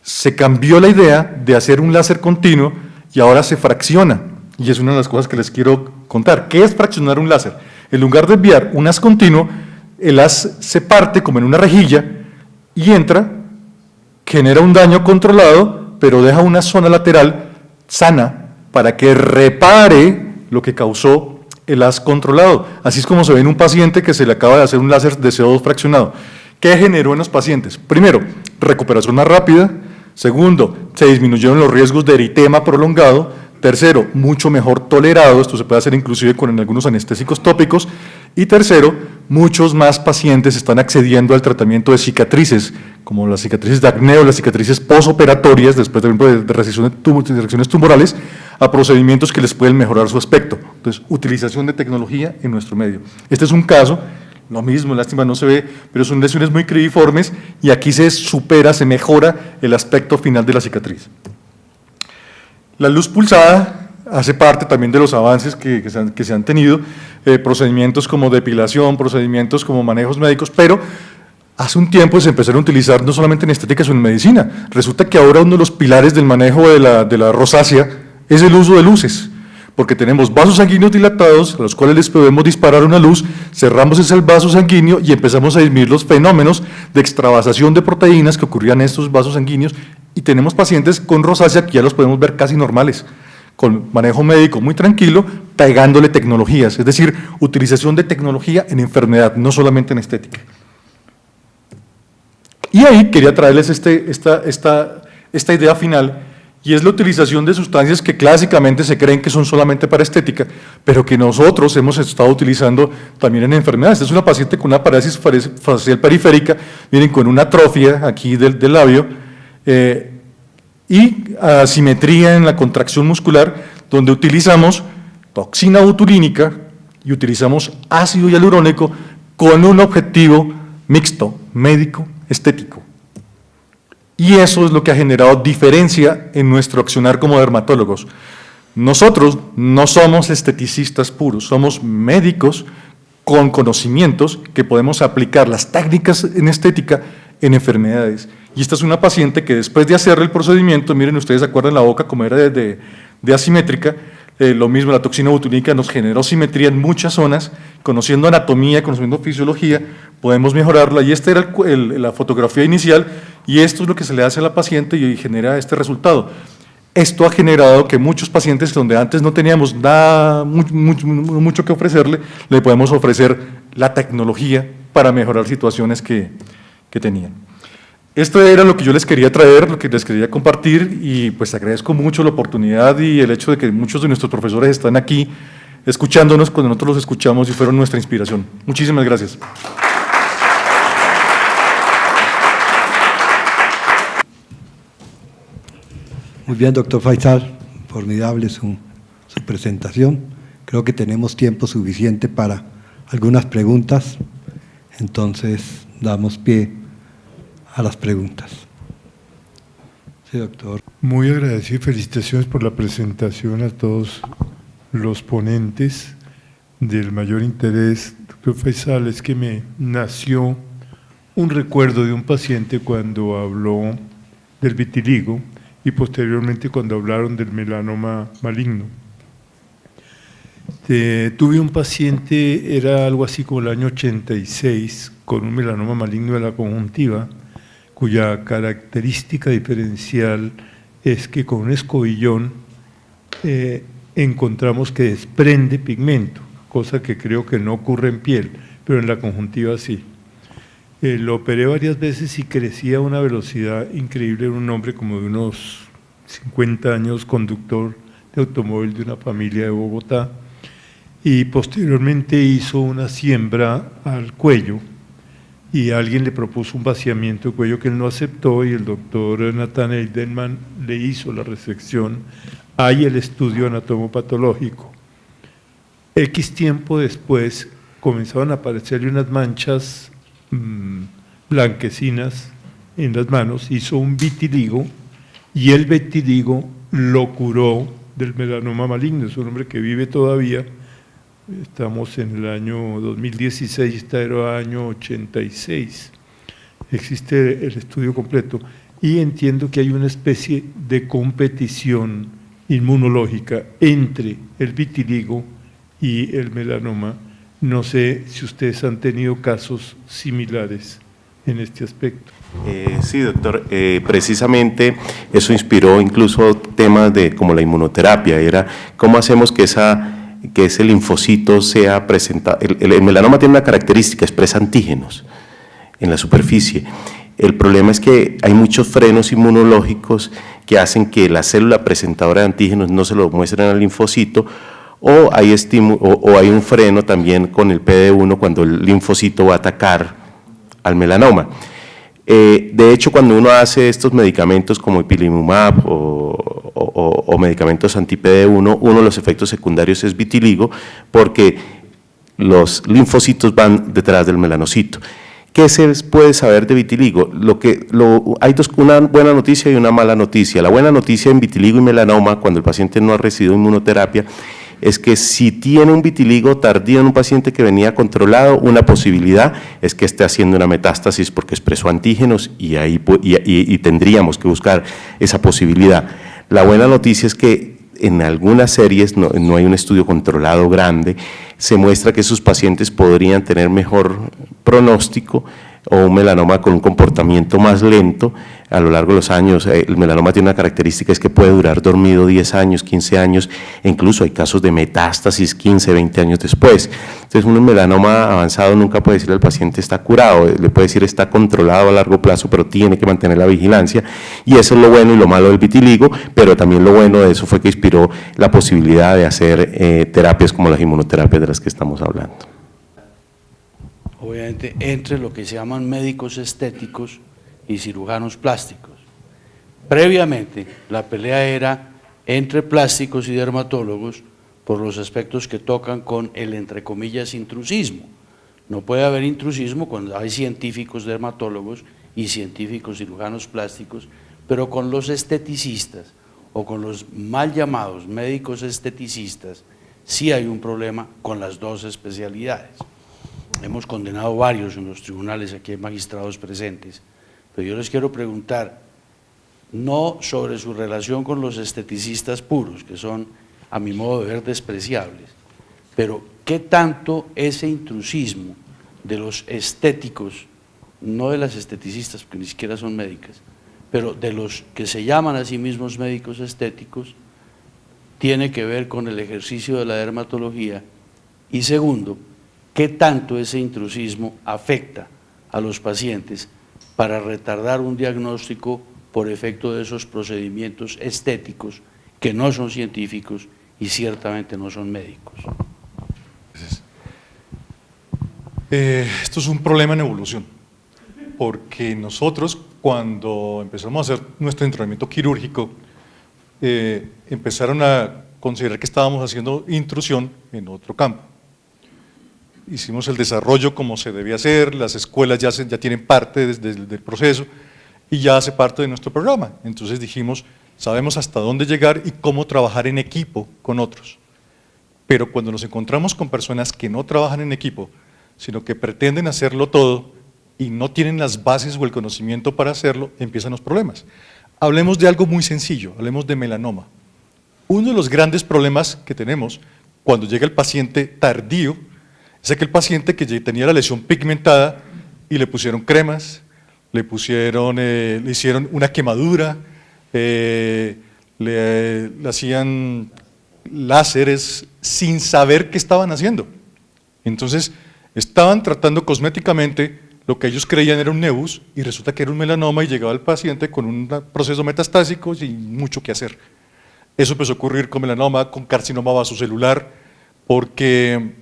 se cambió la idea de hacer un láser continuo y ahora se fracciona. Y es una de las cosas que les quiero contar. ¿Qué es fraccionar un láser? En lugar de enviar un haz continuo, el haz se parte como en una rejilla y entra, genera un daño controlado, pero deja una zona lateral sana para que repare lo que causó el haz controlado. Así es como se ve en un paciente que se le acaba de hacer un láser de CO2 fraccionado. ¿Qué generó en los pacientes? Primero, recuperación más rápida. Segundo, se disminuyeron los riesgos de eritema prolongado. Tercero, mucho mejor tolerado, esto se puede hacer inclusive con algunos anestésicos tópicos. Y tercero, muchos más pacientes están accediendo al tratamiento de cicatrices, como las cicatrices de acné o las cicatrices posoperatorias, después de resecciones tumorales, a procedimientos que les pueden mejorar su aspecto. Entonces, utilización de tecnología en nuestro medio. Este es un caso. Lo mismo, lástima no se ve, pero son lesiones muy cribiformes y aquí se mejora el aspecto final de la cicatriz. La luz pulsada hace parte también de los avances que se han tenido, procedimientos como depilación, procedimientos como manejos médicos, pero hace un tiempo se empezaron a utilizar no solamente en estética, sino en medicina. Resulta que ahora uno de los pilares del manejo de la rosácea es el uso de luces, porque tenemos vasos sanguíneos dilatados a los cuales les podemos disparar una luz, cerramos ese vaso sanguíneo y empezamos a disminuir los fenómenos de extravasación de proteínas que ocurrían en estos vasos sanguíneos y tenemos pacientes con rosácea que ya los podemos ver casi normales, con manejo médico muy tranquilo, pegándole tecnologías, es decir, utilización de tecnología en enfermedad, no solamente en estética. Y ahí quería traerles esta idea final, y es la utilización de sustancias que clásicamente se creen que son solamente para estética, pero que nosotros hemos estado utilizando también en enfermedades. Esta es una paciente con una parálisis facial periférica, miren, con una atrofia aquí del labio, y asimetría en la contracción muscular, donde utilizamos toxina botulínica y utilizamos ácido hialurónico con un objetivo mixto, médico, estético. Y eso es lo que ha generado diferencia en nuestro accionar como dermatólogos. Nosotros no somos esteticistas puros, somos médicos con conocimientos que podemos aplicar las técnicas en estética en enfermedades. Y esta es una paciente que después de hacerle el procedimiento, miren, ustedes se acuerdan la boca como era de asimétrica, lo mismo, la toxina botulínica nos generó simetría en muchas zonas, conociendo anatomía, conociendo fisiología, podemos mejorarla, y esta era la fotografía inicial, y esto es lo que se le hace a la paciente y genera este resultado. Esto ha generado que muchos pacientes donde antes no teníamos nada, mucho que ofrecerle, le podemos ofrecer la tecnología para mejorar situaciones que tenían. Esto era lo que yo les quería traer, lo que les quería compartir, y pues agradezco mucho la oportunidad y el hecho de que muchos de nuestros profesores están aquí escuchándonos cuando nosotros los escuchamos y fueron nuestra inspiración. Muchísimas gracias. Muy bien, doctor Faisal, formidable su presentación. Creo que tenemos tiempo suficiente para algunas preguntas, entonces damos pie a las preguntas. Sí, doctor. Muy agradecido y felicitaciones por la presentación a todos los ponentes. Del mayor interés, doctor Faisal, es que me nació un recuerdo de un paciente cuando habló del vitiligo y posteriormente cuando hablaron del melanoma maligno. Tuve un paciente, era algo así como el año 86, con un melanoma maligno de la conjuntiva, cuya característica diferencial es que con un escobillón encontramos que desprende pigmento, cosa que creo que no ocurre en piel, pero en la conjuntiva sí. Lo operé varias veces y crecía a una velocidad increíble. Era un hombre como de unos 50 años, conductor de automóvil de una familia de Bogotá, y posteriormente hizo una siembra al cuello y alguien le propuso un vaciamiento de cuello que él no aceptó y el doctor Nathan Eidelman le hizo la resección. Hay el estudio anatomopatológico. X tiempo después comenzaron a aparecerle unas manchas blanquecinas en las manos, hizo un vitiligo y el vitiligo lo curó del melanoma maligno. Es un hombre que vive todavía. Estamos en el año 2016, este era el año 86. Existe el estudio completo y entiendo que hay una especie de competición inmunológica entre el vitiligo y el melanoma. No sé si ustedes han tenido casos similares en este aspecto. Sí, doctor. Precisamente eso inspiró incluso temas como la inmunoterapia. Era cómo hacemos que ese linfocito sea presentado. El melanoma tiene una característica, expresa antígenos en la superficie. El problema es que hay muchos frenos inmunológicos que hacen que la célula presentadora de antígenos no se lo muestren al linfocito, o hay un freno también con el PD-1 cuando el linfocito va a atacar al melanoma. De hecho, cuando uno hace estos medicamentos como ipilimumab o medicamentos anti-PD-1, uno de los efectos secundarios es vitiligo, porque los linfocitos van detrás del melanocito. ¿Qué se puede saber de vitiligo? Hay una buena noticia y una mala noticia. La buena noticia en vitiligo y melanoma, cuando el paciente no ha recibido inmunoterapia, es que si tiene un vitiligo tardío en un paciente que venía controlado, una posibilidad es que esté haciendo una metástasis porque expresó antígenos y tendríamos que buscar esa posibilidad. La buena noticia es que en algunas series, no hay un estudio controlado grande, se muestra que esos pacientes podrían tener mejor pronóstico o un melanoma con un comportamiento más lento a lo largo de los años. El melanoma tiene una característica, es que puede durar dormido 10 años, 15 años, e incluso hay casos de metástasis 15, 20 años después. Entonces, un melanoma avanzado nunca puede decirle al paciente está curado, le puede decir está controlado a largo plazo, pero tiene que mantener la vigilancia, y eso es lo bueno y lo malo del vitiligo, pero también lo bueno de eso fue que inspiró la posibilidad de hacer terapias como las inmunoterapias de las que estamos hablando. Obviamente entre lo que se llaman médicos estéticos y cirujanos plásticos. Previamente la pelea era entre plásticos y dermatólogos por los aspectos que tocan con el, entre comillas, intrusismo. No puede haber intrusismo cuando hay científicos dermatólogos y científicos cirujanos plásticos, pero con los esteticistas o con los mal llamados médicos esteticistas sí hay un problema con las dos especialidades. Hemos condenado varios en los tribunales, aquí hay magistrados presentes, pero yo les quiero preguntar, no sobre su relación con los esteticistas puros, que son, a mi modo de ver, despreciables, pero ¿qué tanto ese intrusismo de los estéticos, no de las esteticistas, porque ni siquiera son médicas, pero de los que se llaman a sí mismos médicos estéticos, tiene que ver con el ejercicio de la dermatología? Y segundo, ¿qué tanto ese intrusismo afecta a los pacientes para retardar un diagnóstico por efecto de esos procedimientos estéticos que no son científicos y ciertamente no son médicos? Esto es un problema en evolución, porque nosotros cuando empezamos a hacer nuestro entrenamiento quirúrgico, empezaron a considerar que estábamos haciendo intrusión en otro campo. hicimos el desarrollo como se debía hacer, las escuelas ya tienen parte del proceso y ya hace parte de nuestro programa. Entonces dijimos, sabemos hasta dónde llegar y cómo trabajar en equipo con otros. Pero cuando nos encontramos con personas que no trabajan en equipo, sino que pretenden hacerlo todo y no tienen las bases o el conocimiento para hacerlo, empiezan los problemas. Hablemos de algo muy sencillo, hablemos de melanoma. Uno de los grandes problemas que tenemos cuando llega el paciente tardío es aquel paciente que ya tenía la lesión pigmentada y le pusieron cremas, le hicieron una quemadura, le hacían láseres sin saber qué estaban haciendo. Entonces, estaban tratando cosméticamente lo que ellos creían era un nevus y resulta que era un melanoma y llegaba el paciente con un proceso metastásico sin mucho que hacer. Eso empezó a ocurrir con melanoma, con carcinoma vasocelular, porque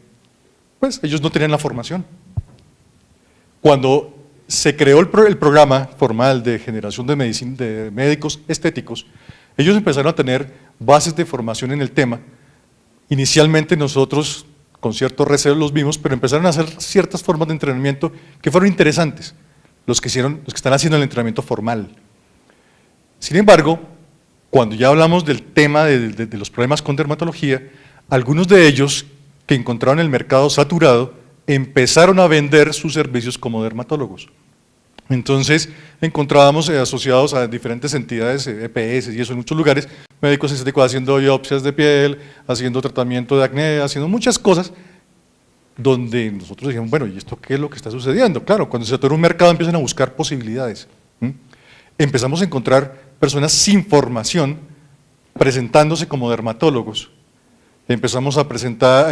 pues, ellos no tenían la formación. Cuando se creó el programa formal de generación de médicos estéticos, ellos empezaron a tener bases de formación en el tema. Inicialmente nosotros con cierto recelo los vimos, pero empezaron a hacer ciertas formas de entrenamiento que fueron interesantes, los que están haciendo el entrenamiento formal. Sin embargo, cuando ya hablamos del tema de los problemas con dermatología, algunos de ellos que encontraron el mercado saturado empezaron a vender sus servicios como dermatólogos. Entonces encontrábamos asociados a diferentes entidades, EPS y eso en muchos lugares, médicos estéticos haciendo biopsias de piel, haciendo tratamiento de acné, haciendo muchas cosas, donde nosotros dijimos, bueno, ¿y esto qué es lo que está sucediendo? Claro, cuando se satura un mercado empiezan a buscar posibilidades. Empezamos a encontrar personas sin formación presentándose como dermatólogos. Empezamos a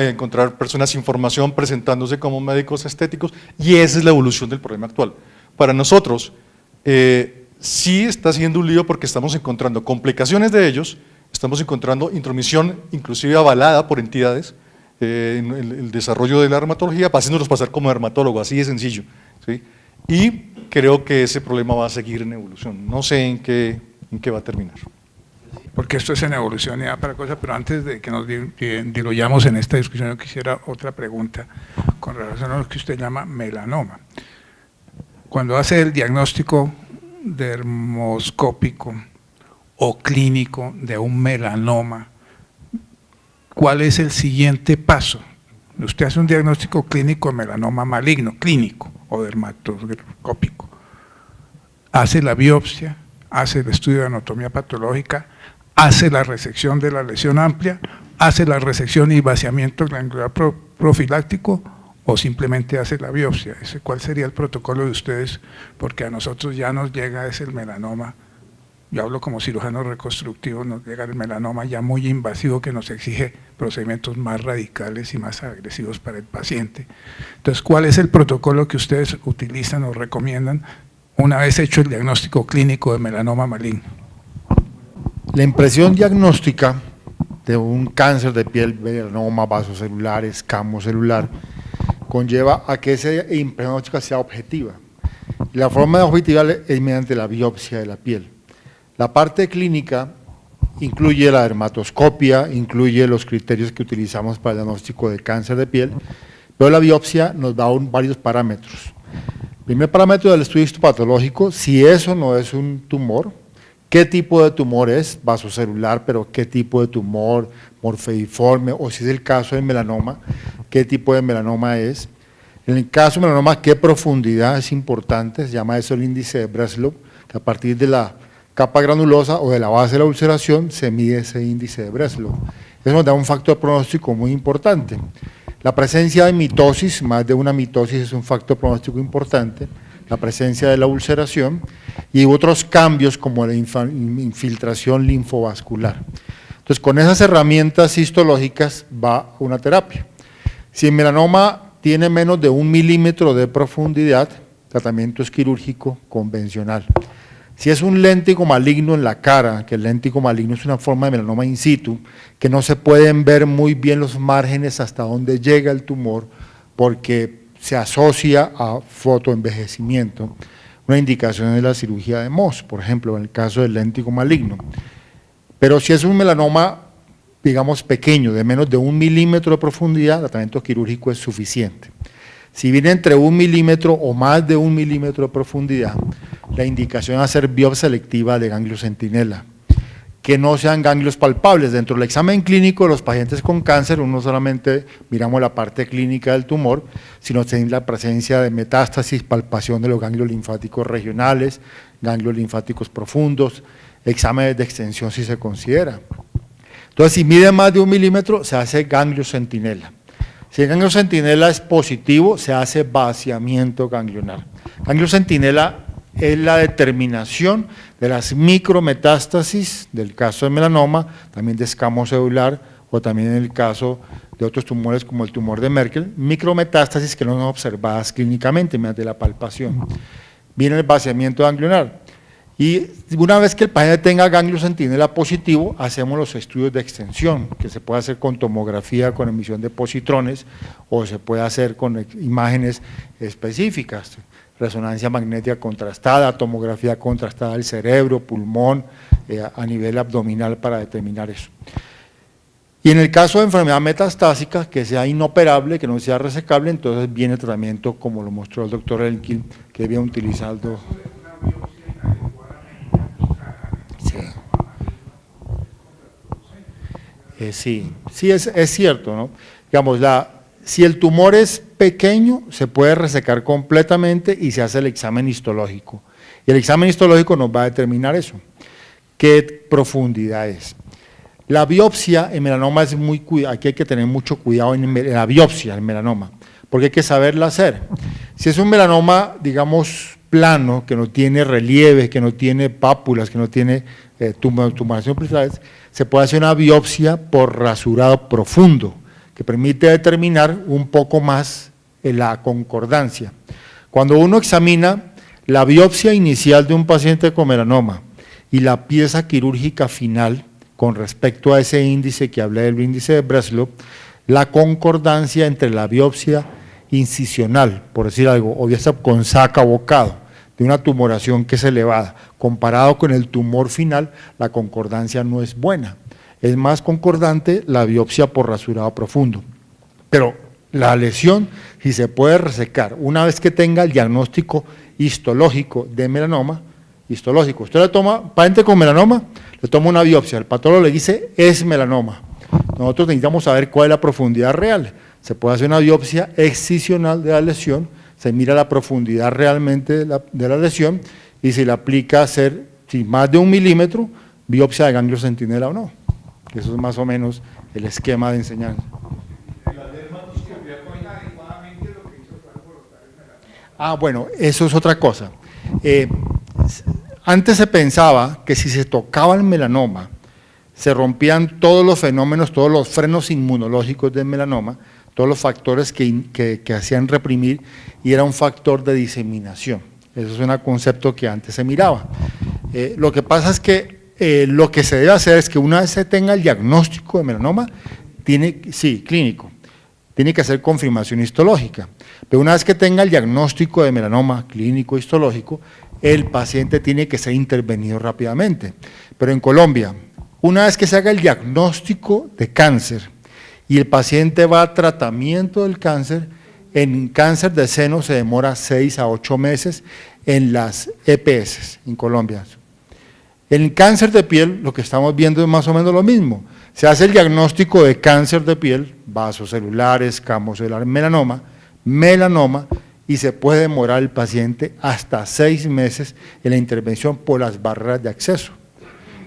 encontrar personas sin formación presentándose como médicos estéticos y esa es la evolución del problema actual. Para nosotros, sí está siendo un lío porque estamos encontrando complicaciones de ellos, estamos encontrando intromisión inclusive avalada por entidades en el desarrollo de la dermatología, haciéndolos pasar como dermatólogos, así de sencillo, ¿sí? Y creo que ese problema va a seguir en evolución, no sé en qué va a terminar. Porque esto es en evolución y da para cosas, pero antes de que nos diluyamos en esta discusión, yo quisiera otra pregunta con relación a lo que usted llama melanoma. Cuando hace el diagnóstico dermoscópico o clínico de un melanoma, ¿cuál es el siguiente paso? Usted hace un diagnóstico clínico de melanoma maligno, clínico o dermatoscópico. Hace la biopsia, hace el estudio de anatomía patológica, hace la resección de la lesión amplia, hace la resección y vaciamiento glandular profiláctico, o simplemente hace la biopsia. ¿Cuál sería el protocolo de ustedes? Porque a nosotros ya nos llega ese melanoma, yo hablo como cirujano reconstructivo, nos llega el melanoma ya muy invasivo que nos exige procedimientos más radicales y más agresivos para el paciente. Entonces, ¿cuál es el protocolo que ustedes utilizan o recomiendan una vez hecho el diagnóstico clínico de melanoma maligno? La impresión diagnóstica de un cáncer de piel, melanoma, vasocelular, escamo celular, conlleva a que esa impresión diagnóstica sea objetiva. Y la forma de objetiva es mediante la biopsia de la piel. La parte clínica incluye la dermatoscopia, incluye los criterios que utilizamos para el diagnóstico de cáncer de piel, pero la biopsia nos da varios parámetros. El primer parámetro del estudio histopatológico, si eso no es un tumor, ¿qué tipo de tumor es? Vasocelular, pero ¿qué tipo de tumor? Morfeiforme, o si es el caso del melanoma, ¿qué tipo de melanoma es? En el caso de melanoma, ¿qué profundidad es importante? Se llama eso el índice de Breslov, que a partir de la capa granulosa o de la base de la ulceración se mide ese índice de Breslov. Eso nos da un factor pronóstico muy importante. La presencia de mitosis, más de una mitosis es un factor pronóstico importante, la presencia de la ulceración y otros cambios como la infiltración linfovascular. Entonces, con esas herramientas histológicas va una terapia. Si el melanoma tiene menos de 1 milímetro de profundidad, tratamiento es quirúrgico convencional. Si es un léntico maligno en la cara, que el léntico maligno es una forma de melanoma in situ, que no se pueden ver muy bien los márgenes hasta donde llega el tumor, porque se asocia a fotoenvejecimiento. Una indicación es la cirugía de Mohs, por ejemplo, en el caso del léntico maligno. Pero si es un melanoma digamos, pequeño, de menos de 1 milímetro de profundidad, el tratamiento quirúrgico es suficiente. Si viene entre 1 milímetro o más de 1 milímetro de profundidad, la indicación es hacer biopsia selectiva de ganglios centinela, que no sean ganglios palpables. Dentro del examen clínico de los pacientes con cáncer, uno solamente miramos la parte clínica del tumor, sino también la presencia de metástasis, palpación de los ganglios linfáticos regionales, ganglios linfáticos profundos, exámenes de extensión si se considera. Entonces, si mide más de 1 milímetro, se hace ganglio centinela. Si el ganglio centinela es positivo, se hace vaciamiento ganglionar. Ganglio centinela es la determinación de las micrometástasis del caso de melanoma, también de escamo celular o también en el caso de otros tumores como el tumor de Merkel, micrometástasis que no son observadas clínicamente mediante la palpación. Viene el vaciamiento ganglionar. Y una vez que el paciente tenga ganglio centinela positivo, hacemos los estudios de extensión, que se puede hacer con tomografía, con emisión de positrones, o se puede hacer con imágenes específicas, resonancia magnética contrastada, tomografía contrastada del cerebro, pulmón, a nivel abdominal para determinar eso. Y en el caso de enfermedad metastásica, que sea inoperable, que no sea resecable, entonces viene el tratamiento, como lo mostró el doctor Elkin, que había utilizado. Sí, es cierto, ¿no? Digamos, si el tumor es pequeño, se puede resecar completamente y se hace el examen histológico. Y el examen histológico nos va a determinar eso, qué profundidad es. La biopsia en melanoma es aquí hay que tener mucho cuidado en la biopsia en melanoma, porque hay que saberla hacer. Si es un melanoma, digamos, plano, que no tiene relieve, que no tiene pápulas, que no tiene tumoración principal, se puede hacer una biopsia por rasurado profundo, que permite determinar un poco más la concordancia. Cuando uno examina la biopsia inicial de un paciente con melanoma y la pieza quirúrgica final con respecto a ese índice que hablé del índice de Breslov, la concordancia entre la biopsia incisional, por decir algo, o biopsia con saca bocado, de una tumoración que es elevada, comparado con el tumor final, la concordancia no es buena. Es más concordante la biopsia por rasurado profundo. Pero la lesión, si se puede resecar, una vez que tenga el diagnóstico histológico de melanoma, histológico, usted le toma, paciente con melanoma, le toma una biopsia, el patólogo le dice, es melanoma. Nosotros necesitamos saber cuál es la profundidad real. Se puede hacer una biopsia excisional de la lesión, se mira la profundidad realmente de la lesión y se le aplica hacer, si más de 1 milímetro, biopsia de ganglio centinela o no. Eso es más o menos el esquema de enseñanza. Bueno, eso es otra cosa. Antes se pensaba que si se tocaba el melanoma, se rompían todos los fenómenos, todos los frenos inmunológicos del melanoma, todos los factores que hacían reprimir, y era un factor de diseminación. Eso es un concepto que antes se miraba. Lo que pasa es que lo que se debe hacer es que una vez se tenga el diagnóstico de melanoma, clínico, tiene que hacer confirmación histológica, pero una vez que tenga el diagnóstico de melanoma clínico histológico, el paciente tiene que ser intervenido rápidamente. Pero en Colombia, una vez que se haga el diagnóstico de cáncer y el paciente va a tratamiento del cáncer, en cáncer de seno se demora 6 a 8 meses en las EPS en Colombia. En cáncer de piel lo que estamos viendo es más o menos lo mismo. Se hace el diagnóstico de cáncer de piel, vasocelulares, escamo celular, melanoma, y se puede demorar el paciente hasta 6 meses en la intervención por las barreras de acceso.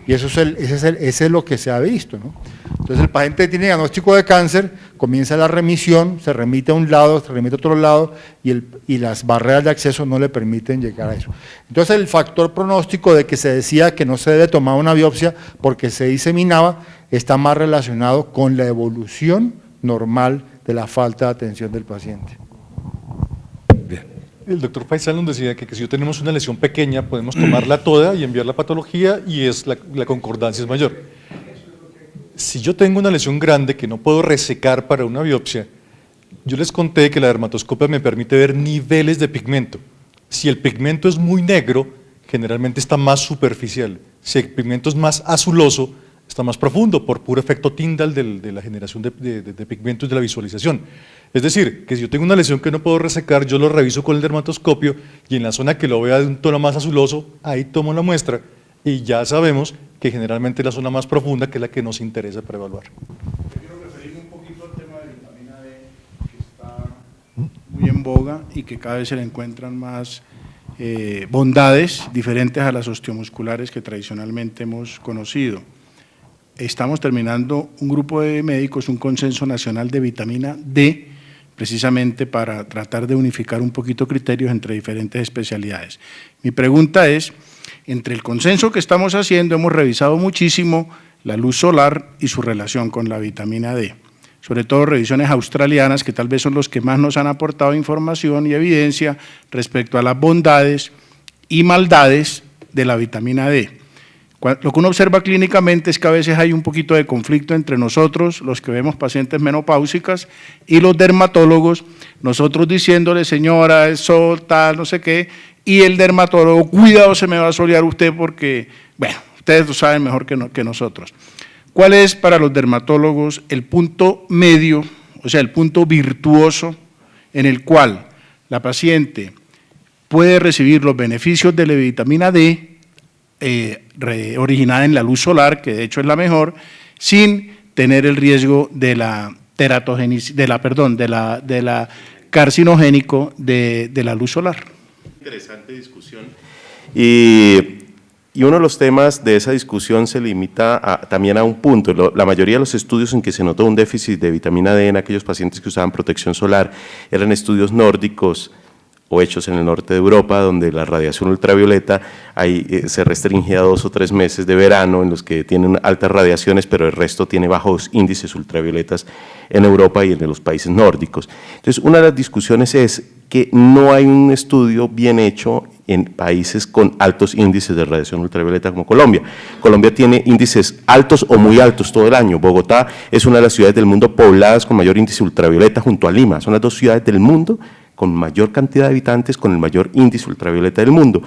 Y eso es lo que se ha visto, ¿no? Entonces el paciente tiene diagnóstico de cáncer, comienza la remisión, se remite a un lado, se remite a otro lado, y las barreras de acceso no le permiten llegar a eso. Entonces el factor pronóstico de que se decía que no se debe tomar una biopsia porque se diseminaba, está más relacionado con la evolución normal de la falta de atención del paciente. El doctor Faisal nos decía que si yo tenemos una lesión pequeña, podemos tomarla toda y enviar la patología y la concordancia es mayor. Si yo tengo una lesión grande que no puedo resecar para una biopsia, yo les conté que la dermatoscopia me permite ver niveles de pigmento. Si el pigmento es muy negro, generalmente está más superficial. Si el pigmento es más azuloso, está más profundo por puro efecto Tyndall de la generación de pigmentos de la visualización. Es decir, que si yo tengo una lesión que no puedo resecar, yo lo reviso con el dermatoscopio y en la zona que lo vea de un tono más azuloso, ahí tomo la muestra y ya sabemos que generalmente es la zona más profunda que es la que nos interesa para evaluar. Quiero referirme un poquito al tema de vitamina D, que está muy en boga y que cada vez se le encuentran más bondades diferentes a las osteomusculares que tradicionalmente hemos conocido. Estamos terminando un grupo de médicos, un consenso nacional de vitamina D, precisamente para tratar de unificar un poquito criterios entre diferentes especialidades. Mi pregunta es, entre el consenso que estamos haciendo, hemos revisado muchísimo la luz solar y su relación con la vitamina D, sobre todo revisiones australianas, que tal vez son los que más nos han aportado información y evidencia respecto a las bondades y maldades de la vitamina D. Lo que uno observa clínicamente es que a veces hay un poquito de conflicto entre nosotros, los que vemos pacientes menopáusicas, y los dermatólogos, nosotros diciéndole, señora, es sol, tal, no sé qué, y el dermatólogo, cuidado, se me va a solear usted porque, bueno, ustedes lo saben mejor que nosotros. ¿Cuál es para los dermatólogos el punto medio, o sea, el punto virtuoso en el cual la paciente puede recibir los beneficios de la vitamina D originada en la luz solar, que de hecho es la mejor, sin tener el riesgo de la carcinogénico de la luz solar? Interesante discusión. Y uno de los temas de esa discusión se limita también a un punto. La mayoría de los estudios en que se notó un déficit de vitamina D en aquellos pacientes que usaban protección solar eran estudios nórdicos o hechos en el norte de Europa, donde la radiación ultravioleta se restringe a 2 o 3 meses de verano, en los que tienen altas radiaciones, pero el resto tiene bajos índices ultravioletas en Europa y en los países nórdicos. Entonces, una de las discusiones es que no hay un estudio bien hecho en países con altos índices de radiación ultravioleta como Colombia. Colombia tiene índices altos o muy altos todo el año. Bogotá es una de las ciudades del mundo pobladas con mayor índice ultravioleta junto a Lima. Son las 2 ciudades del mundo con mayor cantidad de habitantes, con el mayor índice ultravioleta del mundo.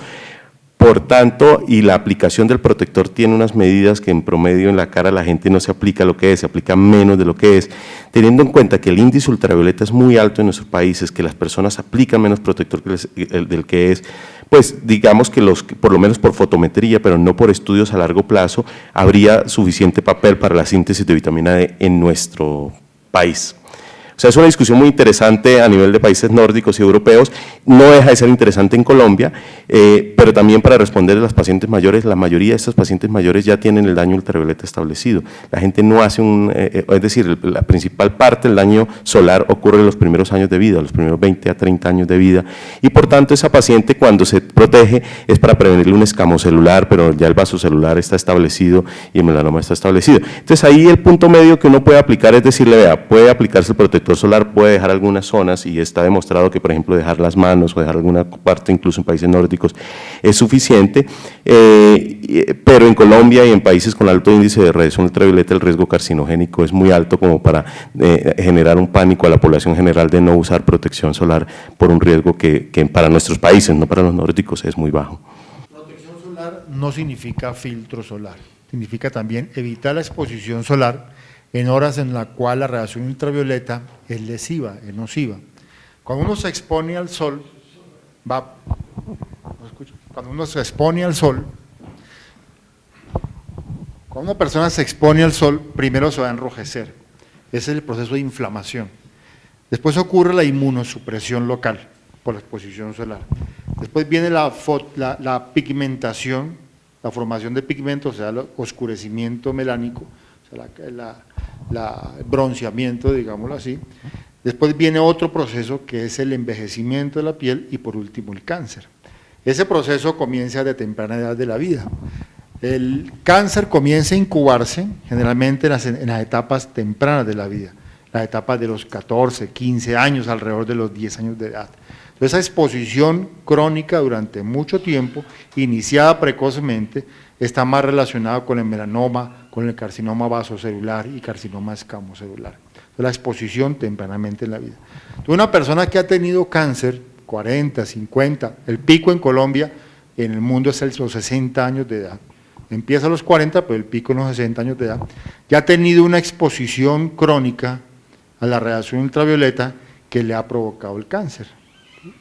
Por tanto, y la aplicación del protector tiene unas medidas que en promedio en la cara la gente no se aplica lo que es, se aplica menos de lo que es, teniendo en cuenta que el índice ultravioleta es muy alto en nuestros países, que las personas aplican menos protector del que es, pues digamos que por lo menos por fotometría, pero no por estudios a largo plazo, habría suficiente papel para la síntesis de vitamina D en nuestro país. O sea, es una discusión muy interesante a nivel de países nórdicos y europeos, no deja de ser interesante en Colombia, pero también para responder a las pacientes mayores, la mayoría de estas pacientes mayores ya tienen el daño ultravioleta establecido. La gente no hace es decir, la principal parte del daño solar ocurre en los primeros años de vida, los primeros 20 a 30 años de vida, y por tanto esa paciente cuando se protege es para prevenirle un escamo celular, pero ya el vasocelular está establecido y el melanoma está establecido. Entonces ahí el punto medio que uno puede aplicar es decirle, vea, puede aplicarse el protector solar, puede dejar algunas zonas y está demostrado que, por ejemplo, dejar las manos o dejar alguna parte, incluso en países nórdicos, es suficiente, pero en Colombia y en países con alto índice de radiación ultravioleta el riesgo carcinogénico es muy alto como para generar un pánico a la población general de no usar protección solar por un riesgo que para nuestros países, no para los nórdicos, es muy bajo. Protección solar no significa filtro solar, significa también evitar la exposición solar en horas en la cual la radiación ultravioleta es lesiva, es nociva. Cuando uno se expone al sol, cuando una persona se expone al sol, primero se va a enrojecer, ese es el proceso de inflamación. Después ocurre la inmunosupresión local por la exposición solar. Después viene la pigmentación, la formación de pigmentos, o sea, el oscurecimiento melánico, o sea, el bronceamiento, digámoslo así. Después viene otro proceso que es el envejecimiento de la piel y por último el cáncer. Ese proceso comienza de temprana edad de la vida. El cáncer comienza a incubarse generalmente en las etapas tempranas de la vida, las etapas de los 14, 15 años, alrededor de los 10 años de edad. Entonces, esa exposición crónica durante mucho tiempo, iniciada precozmente, está más relacionada con el melanoma, con el carcinoma vasocelular y carcinoma escamocelular. Entonces, la exposición tempranamente en la vida. Entonces, una persona que ha tenido cáncer, 40, 50, el pico en Colombia, en el mundo es los 60 años de edad. empieza a los 40, pero el pico en los 60 años de edad, ya ha tenido una exposición crónica a la radiación ultravioleta que le ha provocado el cáncer.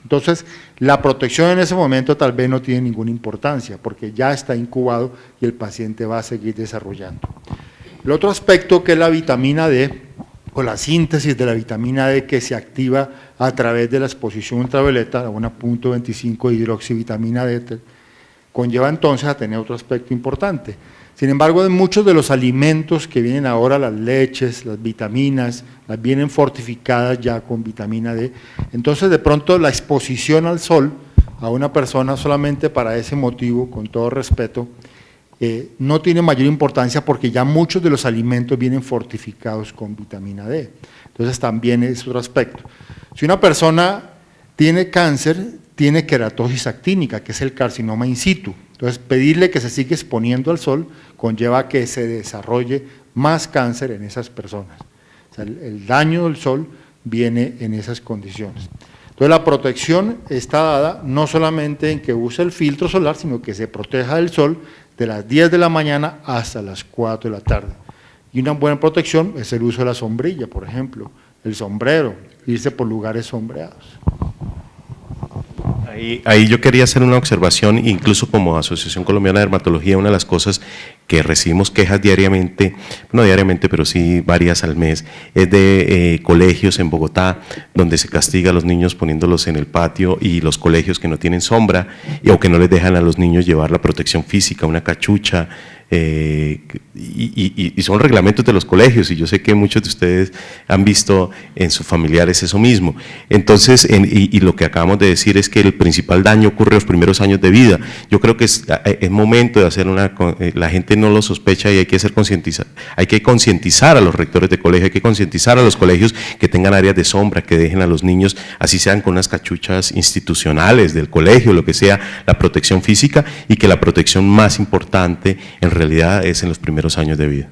Entonces, la protección en ese momento tal vez no tiene ninguna importancia, porque ya está incubado y el paciente va a seguir desarrollando. El otro aspecto, que es la vitamina D, o la síntesis de la vitamina D que se activa a través de la exposición ultravioleta, la 1.25 hidroxivitamina D, conlleva entonces a tener otro aspecto importante. Sin embargo, en muchos de los alimentos que vienen ahora, las leches, las vitaminas, las vienen fortificadas ya con vitamina D. Entonces, de pronto, la exposición al sol a una persona solamente para ese motivo, con todo respeto, no tiene mayor importancia, porque ya muchos de los alimentos vienen fortificados con vitamina D. Entonces, también es otro aspecto. Si una persona tiene cáncer, tiene queratosis actínica, que es el carcinoma in situ. Entonces, pedirle que se siga exponiendo al sol conlleva que se desarrolle más cáncer en esas personas. O sea, el daño del sol viene en esas condiciones. Entonces, la protección está dada no solamente en que use el filtro solar, sino que se proteja del sol de las 10 de la mañana hasta las 4 de la tarde. Y una buena protección es el uso de la sombrilla, por ejemplo, el sombrero, irse por lugares sombreados. Ahí yo quería hacer una observación, incluso como Asociación Colombiana de Dermatología, una de las cosas que recibimos quejas diariamente, no diariamente, pero sí varias al mes, es de colegios en Bogotá, donde se castiga a los niños poniéndolos en el patio, y los colegios que no tienen sombra, o que no les dejan a los niños llevar la protección física, una cachucha, y son reglamentos de los colegios, y yo sé que muchos de ustedes han visto en sus familiares eso mismo. Entonces, y lo que acabamos de decir es que el principal daño ocurre en los primeros años de vida. Yo creo que es momento de hacer la gente no lo sospecha, y hay que concientizar a los rectores de colegio, hay que concientizar a los colegios que tengan áreas de sombra, que dejen a los niños, así sean con unas cachuchas institucionales del colegio, lo que sea, la protección física, y que la protección más importante en realidad es en los primeros años de vida.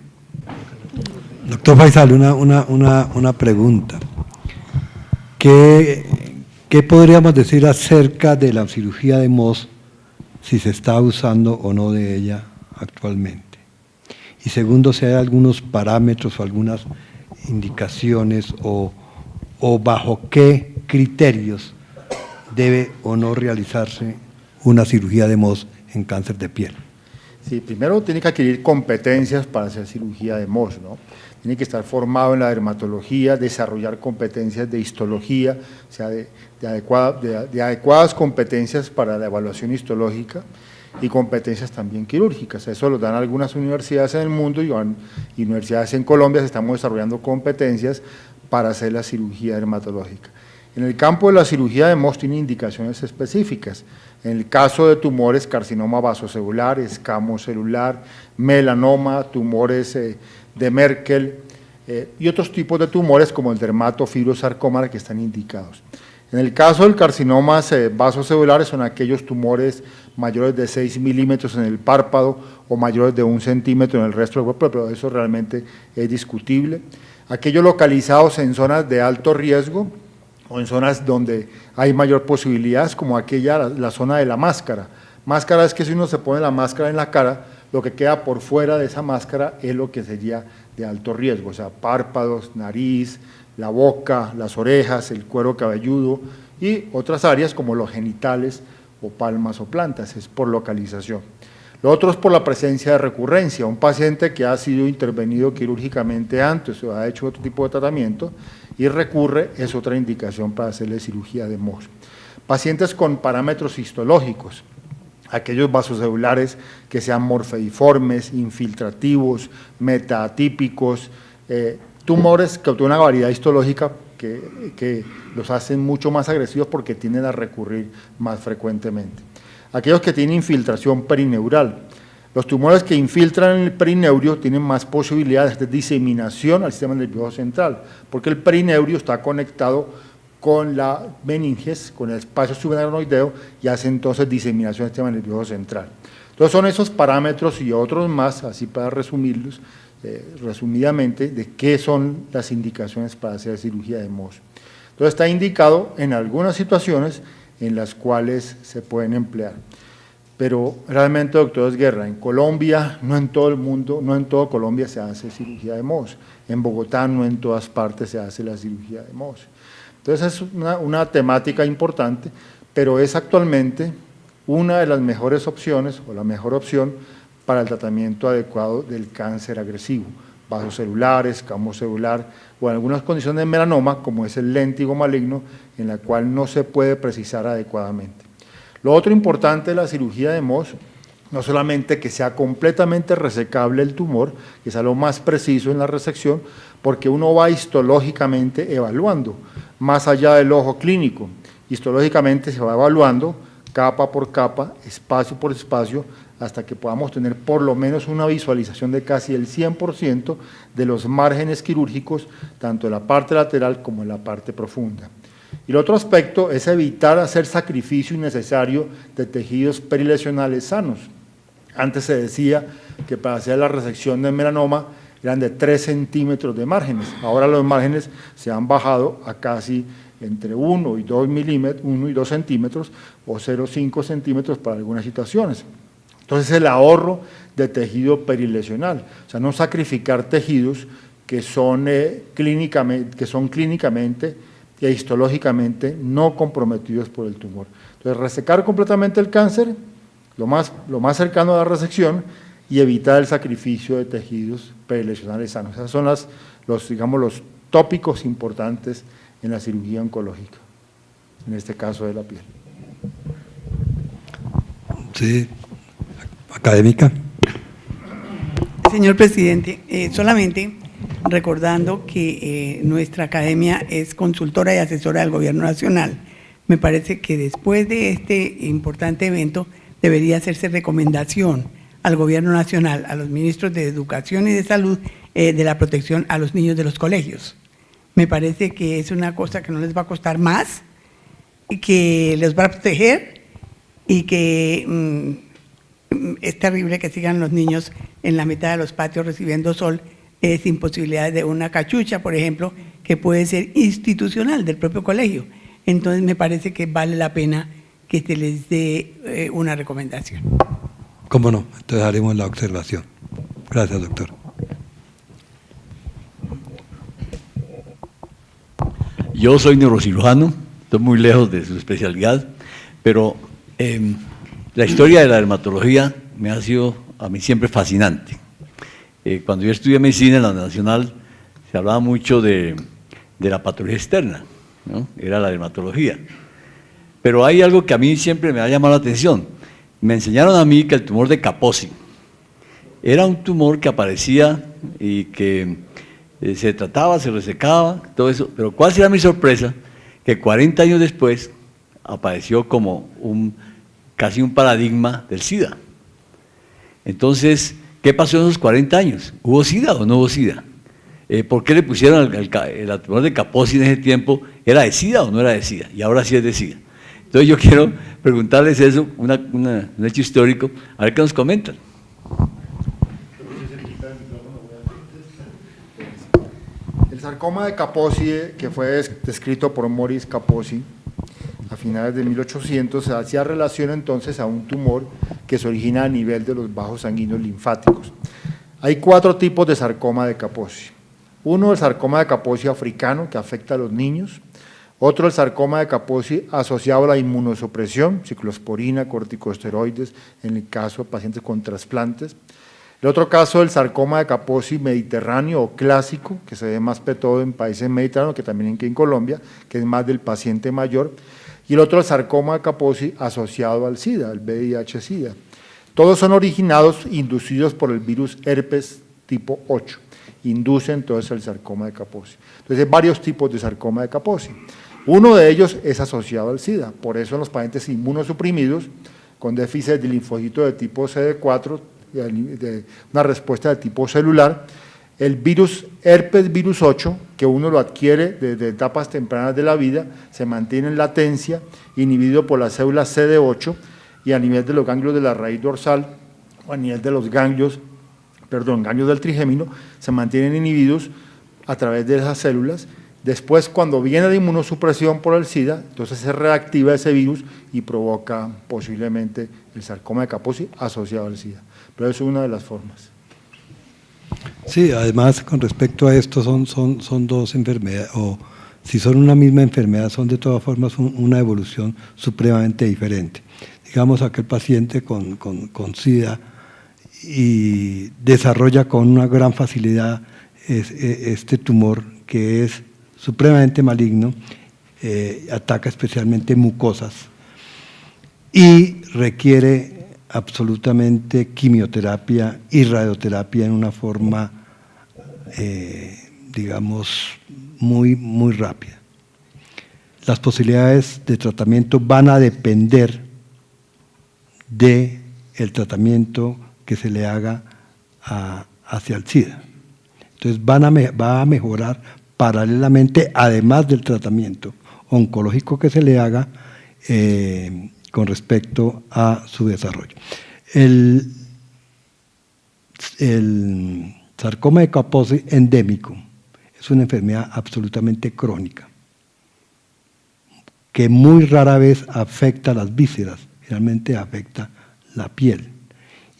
Doctor Faisal, una pregunta. ¿Qué podríamos decir acerca de la cirugía de Mohs, si se está usando o no de ella actualmente? Y segundo, si hay algunos parámetros o algunas indicaciones o bajo qué criterios debe o no realizarse una cirugía de Mohs en cáncer de piel. Sí, primero tiene que adquirir competencias para hacer cirugía de Mohs, ¿no? Tiene que estar formado en la dermatología, desarrollar competencias de histología, o sea, de adecuadas competencias para la evaluación histológica, y competencias también quirúrgicas. Eso lo dan algunas universidades en el mundo, y universidades en Colombia se estamos desarrollando competencias para hacer la cirugía dermatológica. En el campo de la cirugía de Mohs tiene indicaciones específicas. En el caso de tumores, carcinoma vasocelular, escamo celular, melanoma, tumores de Merkel y otros tipos de tumores como el dermatofibrosarcoma que están indicados. En el caso del carcinoma vasocelulares son aquellos tumores mayores de 6 milímetros en el párpado o mayores de 1 centímetro en el resto del cuerpo, pero eso realmente es discutible. Aquellos localizados en zonas de alto riesgo, o en zonas donde hay mayor posibilidades, como la zona de la máscara. Máscara es que si uno se pone la máscara en la cara, lo que queda por fuera de esa máscara es lo que sería de alto riesgo, o sea, párpados, nariz, la boca, las orejas, el cuero cabelludo y otras áreas como los genitales o palmas o plantas, es por localización. Lo otro es por la presencia de recurrencia. Un paciente que ha sido intervenido quirúrgicamente antes o ha hecho otro tipo de tratamiento y recurre, es otra indicación para hacerle cirugía de Mohs. Pacientes con parámetros histológicos, aquellos vasocelulares que sean morfeiformes, infiltrativos, metaatípicos, tumores que obtienen una variedad histológica que los hacen mucho más agresivos porque tienden a recurrir más frecuentemente. Aquellos que tienen infiltración perineural. Los tumores que infiltran el perineurio tienen más posibilidades de diseminación al sistema nervioso central, porque el perineurio está conectado con la meninges, con el espacio subaracnoideo, y hace entonces diseminación al sistema nervioso central. Entonces son esos parámetros y otros más, así para resumirlos, resumidamente, de qué son las indicaciones para hacer cirugía de Mohs. Entonces está indicado en algunas situaciones en las cuales se pueden emplear. pero realmente, doctor Esguerra, en Colombia, no en todo el mundo, no en todo Colombia se hace cirugía de Mohs. En Bogotá no en todas partes se hace la cirugía de Mohs. Entonces es una temática importante, pero es actualmente una de las mejores opciones o la mejor opción para el tratamiento adecuado del cáncer agresivo, vasocelulares, campo celular o en algunas condiciones de melanoma, como es el léntigo maligno, en la cual no se puede precisar adecuadamente. Lo otro importante de la cirugía de Mohs, no solamente que sea completamente resecable el tumor, que sea lo más preciso en la resección, porque uno va histológicamente evaluando, más allá del ojo clínico. Histológicamente se va evaluando capa por capa, espacio por espacio, hasta que podamos tener por lo menos una visualización de casi el 100% de los márgenes quirúrgicos, tanto en la parte lateral como en la parte profunda. Y el otro aspecto es evitar hacer sacrificio innecesario de tejidos perilesionales sanos. Antes se decía que para hacer la resección de melanoma eran de 3 centímetros de márgenes. Ahora los márgenes se han bajado a casi entre 1 y 2 milímetros, 1 y 2 centímetros o 0,5 centímetros para algunas situaciones. Entonces el ahorro de tejido perilesional, o sea, no sacrificar tejidos que son clínicamente e histológicamente no comprometidos por el tumor. Entonces resecar completamente el cáncer, lo más cercano a la resección, y evitar el sacrificio de tejidos perilesionales sanos. Esos son los tópicos importantes en la cirugía oncológica, en este caso de la piel. Sí, académica. Señor presidente, solamente recordando que nuestra academia es consultora y asesora del Gobierno Nacional, me parece que después de este importante evento debería hacerse recomendación al Gobierno Nacional, a los ministros de Educación y de Salud, de la protección a los niños de los colegios. Me parece que es una cosa que no les va a costar más, y que les va a proteger, y que es terrible que sigan los niños en la mitad de los patios recibiendo sol sin posibilidad de una cachucha, por ejemplo, que puede ser institucional del propio colegio. Entonces me parece que vale la pena que se les dé una recomendación. ¿Cómo no? Entonces haremos la observación. Gracias, doctor. Yo soy neurocirujano, estoy muy lejos de su especialidad, pero la historia de la dermatología me ha sido a mí siempre fascinante. Cuando yo estudié medicina en la Nacional, se hablaba mucho de la patología externa, ¿no? Era la dermatología. Pero hay algo que a mí siempre me ha llamado la atención. Me enseñaron a mí que el tumor de Kaposi era un tumor que aparecía y que se trataba, se resecaba, todo eso. Pero ¿cuál será mi sorpresa? Que 40 años después apareció como casi un paradigma del SIDA. Entonces, ¿qué pasó en esos 40 años? ¿Hubo SIDA o no hubo SIDA? ¿Por qué le pusieron el tumor de Kaposi en ese tiempo? ¿Era de SIDA o no era de SIDA? Y ahora sí es de SIDA. Entonces yo quiero preguntarles eso, un hecho histórico, a ver qué nos comentan. El sarcoma de Kaposi, que fue descrito por Maurice Kaposi a finales de 1800, hacía relación entonces a un tumor que se origina a nivel de los vasos sanguíneos linfáticos. Hay 4 tipos de sarcoma de Kaposi. Uno, el sarcoma de Kaposi africano, que afecta a los niños. Otro, el sarcoma de Kaposi asociado a la inmunosupresión, ciclosporina, corticosteroides, en el caso de pacientes con trasplantes. El otro caso, el sarcoma de Kaposi mediterráneo o clásico, que se ve más que todo en países mediterráneos, que también aquí en Colombia, que es más del paciente mayor. Y el otro, el sarcoma de Kaposi asociado al SIDA, el VIH-SIDA. Todos son originados, inducidos por el virus herpes tipo 8. Induce entonces el sarcoma de Kaposi. Entonces hay varios tipos de sarcoma de Kaposi. Uno de ellos es asociado al SIDA, por eso en los pacientes inmunosuprimidos con déficit de linfocitos de tipo CD4, de una respuesta de tipo celular, el virus herpes virus 8, que uno lo adquiere desde etapas tempranas de la vida, se mantiene en latencia, inhibido por las células CD8 y a nivel de los ganglios de la raíz dorsal o a nivel de los ganglios del trigémino, se mantienen inhibidos a través de esas células Después, cuando viene la inmunosupresión por el SIDA, entonces se reactiva ese virus y provoca posiblemente el sarcoma de Kaposi asociado al SIDA. Pero es una de las formas. Sí, además con respecto a esto son dos enfermedades, o si son una misma enfermedad, son de todas formas una evolución supremamente diferente. Digamos, aquel paciente con SIDA y desarrolla con una gran facilidad este tumor que es supremamente maligno, ataca especialmente mucosas y requiere absolutamente quimioterapia y radioterapia en una forma, digamos, muy rápida. Las posibilidades de tratamiento van a depender del tratamiento que se le haga hacia el SIDA. Entonces va a mejorar paralelamente, además del tratamiento oncológico que se le haga con respecto a su desarrollo. El sarcoma de Kaposi endémico es una enfermedad absolutamente crónica, que muy rara vez afecta las vísceras, realmente afecta la piel.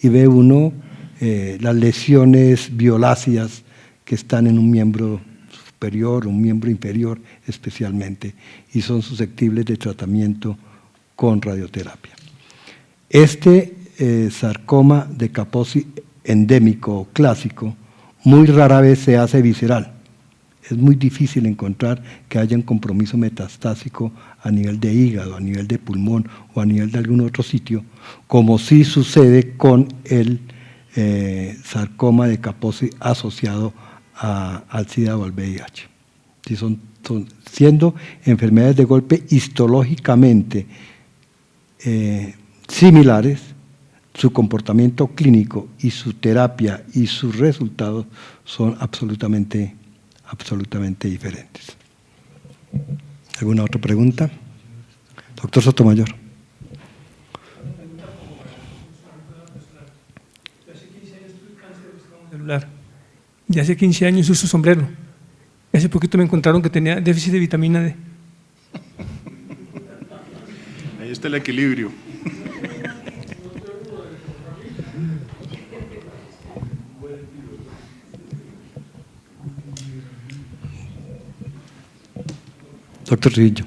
Y ve uno las lesiones violáceas que están en un miembro superior, un miembro inferior especialmente, y son susceptibles de tratamiento con radioterapia. Este sarcoma de Kaposi endémico o clásico muy rara vez se hace visceral. Es muy difícil encontrar que haya un compromiso metastásico a nivel de hígado, a nivel de pulmón o a nivel de algún otro sitio, como sí sucede con el sarcoma de Kaposi asociado al SIDA o al VIH. Sí, siendo enfermedades de golpe histológicamente similares, su comportamiento clínico y su terapia y sus resultados son absolutamente diferentes. ¿Alguna otra pregunta? Doctor Sotomayor. Ya hace 15 años uso sombrero. Hace poquito me encontraron que tenía déficit de vitamina D. Ahí está el equilibrio. Doctor Trillo.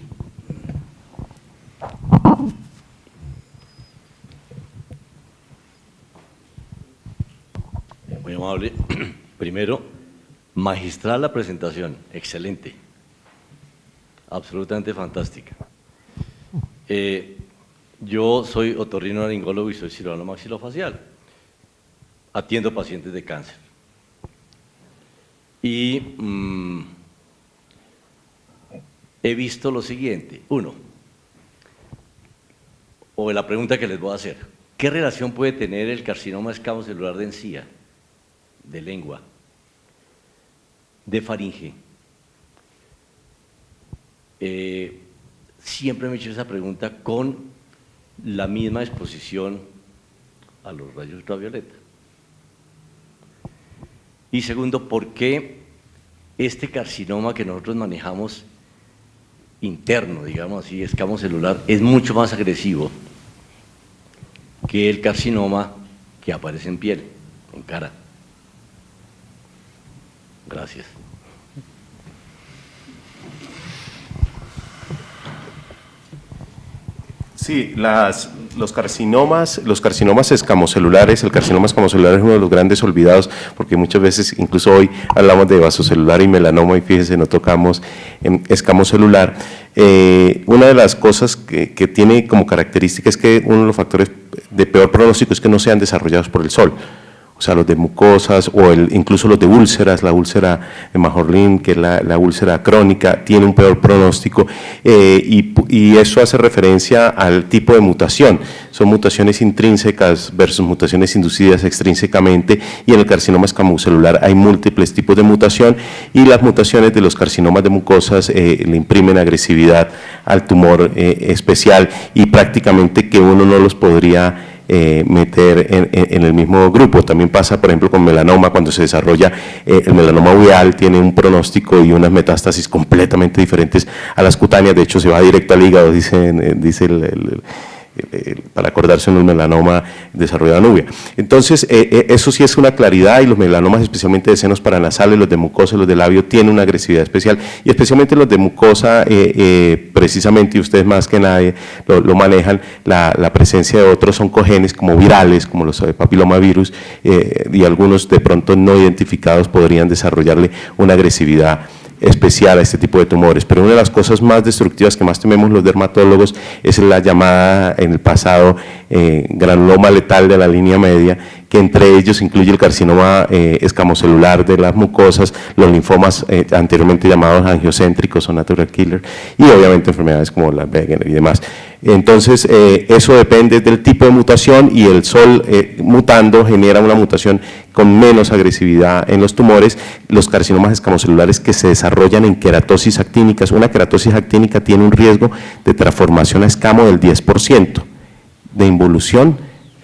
Muy amable. Primero, magistral la presentación, excelente, absolutamente fantástica. Yo soy otorrinolaringólogo y soy cirujano maxilofacial. Atiendo pacientes de cáncer. Y he visto lo siguiente. Uno, o la pregunta que les voy a hacer, ¿qué relación puede tener el carcinoma escamocelular de encía, de lengua, de faringe? Siempre me he hecho esa pregunta con la misma exposición a los rayos ultravioleta. Y segundo, ¿por qué este carcinoma que nosotros manejamos interno, digamos así, escamocelular, es mucho más agresivo que el carcinoma que aparece en piel, en cara? Gracias. Sí, los carcinomas escamocelulares, el carcinoma escamocelular es uno de los grandes olvidados, porque muchas veces, incluso hoy hablamos de vasocelular y melanoma y fíjense, no tocamos escamocelular. Una de las cosas que tiene como característica es que uno de los factores de peor pronóstico es que no sean desarrollados por el sol. O sea, los de mucosas o incluso los de úlceras, la úlcera de Majorlin, que es la úlcera crónica, tiene un peor pronóstico y eso hace referencia al tipo de mutación. Son mutaciones intrínsecas versus mutaciones inducidas extrínsecamente, y en el carcinoma escamocelular hay múltiples tipos de mutación, y las mutaciones de los carcinomas de mucosas le imprimen agresividad al tumor especial, y prácticamente que uno no los podría meter en el mismo grupo. También pasa, por ejemplo, con melanoma, cuando se desarrolla el melanoma uveal, tiene un pronóstico y unas metástasis completamente diferentes a las cutáneas. De hecho, se va directo al hígado, dice para acordarse en un melanoma desarrollado en uvea. Entonces, eso sí es una claridad, y los melanomas, especialmente de senos paranasales, los de mucosa, los de labio, tienen una agresividad especial, y especialmente los de mucosa, precisamente, y ustedes más que nadie lo manejan, la presencia de otros oncogenes como virales, como los papilomavirus, y algunos de pronto no identificados podrían desarrollarle una agresividad especial a este tipo de tumores. Pero una de las cosas más destructivas que más tememos los dermatólogos es la llamada en el pasado granuloma letal de la línea media, que entre ellos incluye el carcinoma escamocelular de las mucosas, los linfomas anteriormente llamados angiocéntricos o natural killer, y obviamente enfermedades como la Wegener y demás. Entonces, eso depende del tipo de mutación, y el sol mutando genera una mutación con menos agresividad en los tumores. Los carcinomas escamocelulares que se desarrollan en queratosis actínicas, una queratosis actínica tiene un riesgo de transformación a escamo del 10%, de involución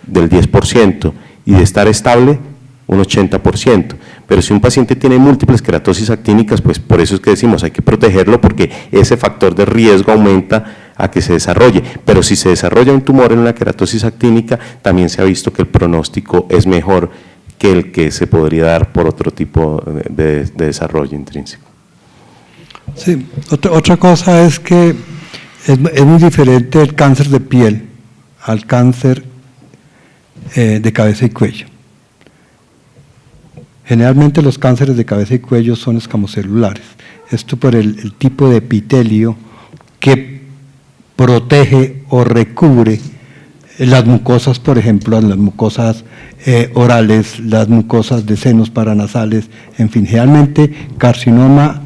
del 10%, y de estar estable un 80%. Pero si un paciente tiene múltiples queratosis actínicas, pues por eso es que decimos hay que protegerlo, porque ese factor de riesgo aumenta a que se desarrolle. Pero si se desarrolla un tumor en una queratosis actínica, también se ha visto que el pronóstico es mejor que el que se podría dar por otro tipo de desarrollo intrínseco. Sí, otra cosa es que es muy diferente el cáncer de piel al cáncer de cabeza y cuello. Generalmente los cánceres de cabeza y cuello son escamocelulares. Esto por el tipo de epitelio que protege o recubre las mucosas, por ejemplo, las mucosas orales, las mucosas de senos paranasales, en fin, generalmente carcinoma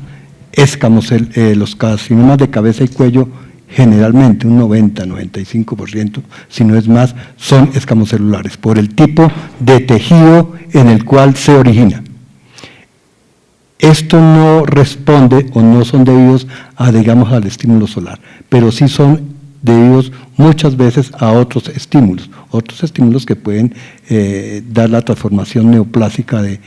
los carcinomas de cabeza y cuello, generalmente un 90-95%, si no es más, son escamocelulares, por el tipo de tejido en el cual se origina. Esto no responde o no son debidos a, digamos, al estímulo solar, pero sí son debidos muchas veces a otros estímulos que pueden dar la transformación neoplásica de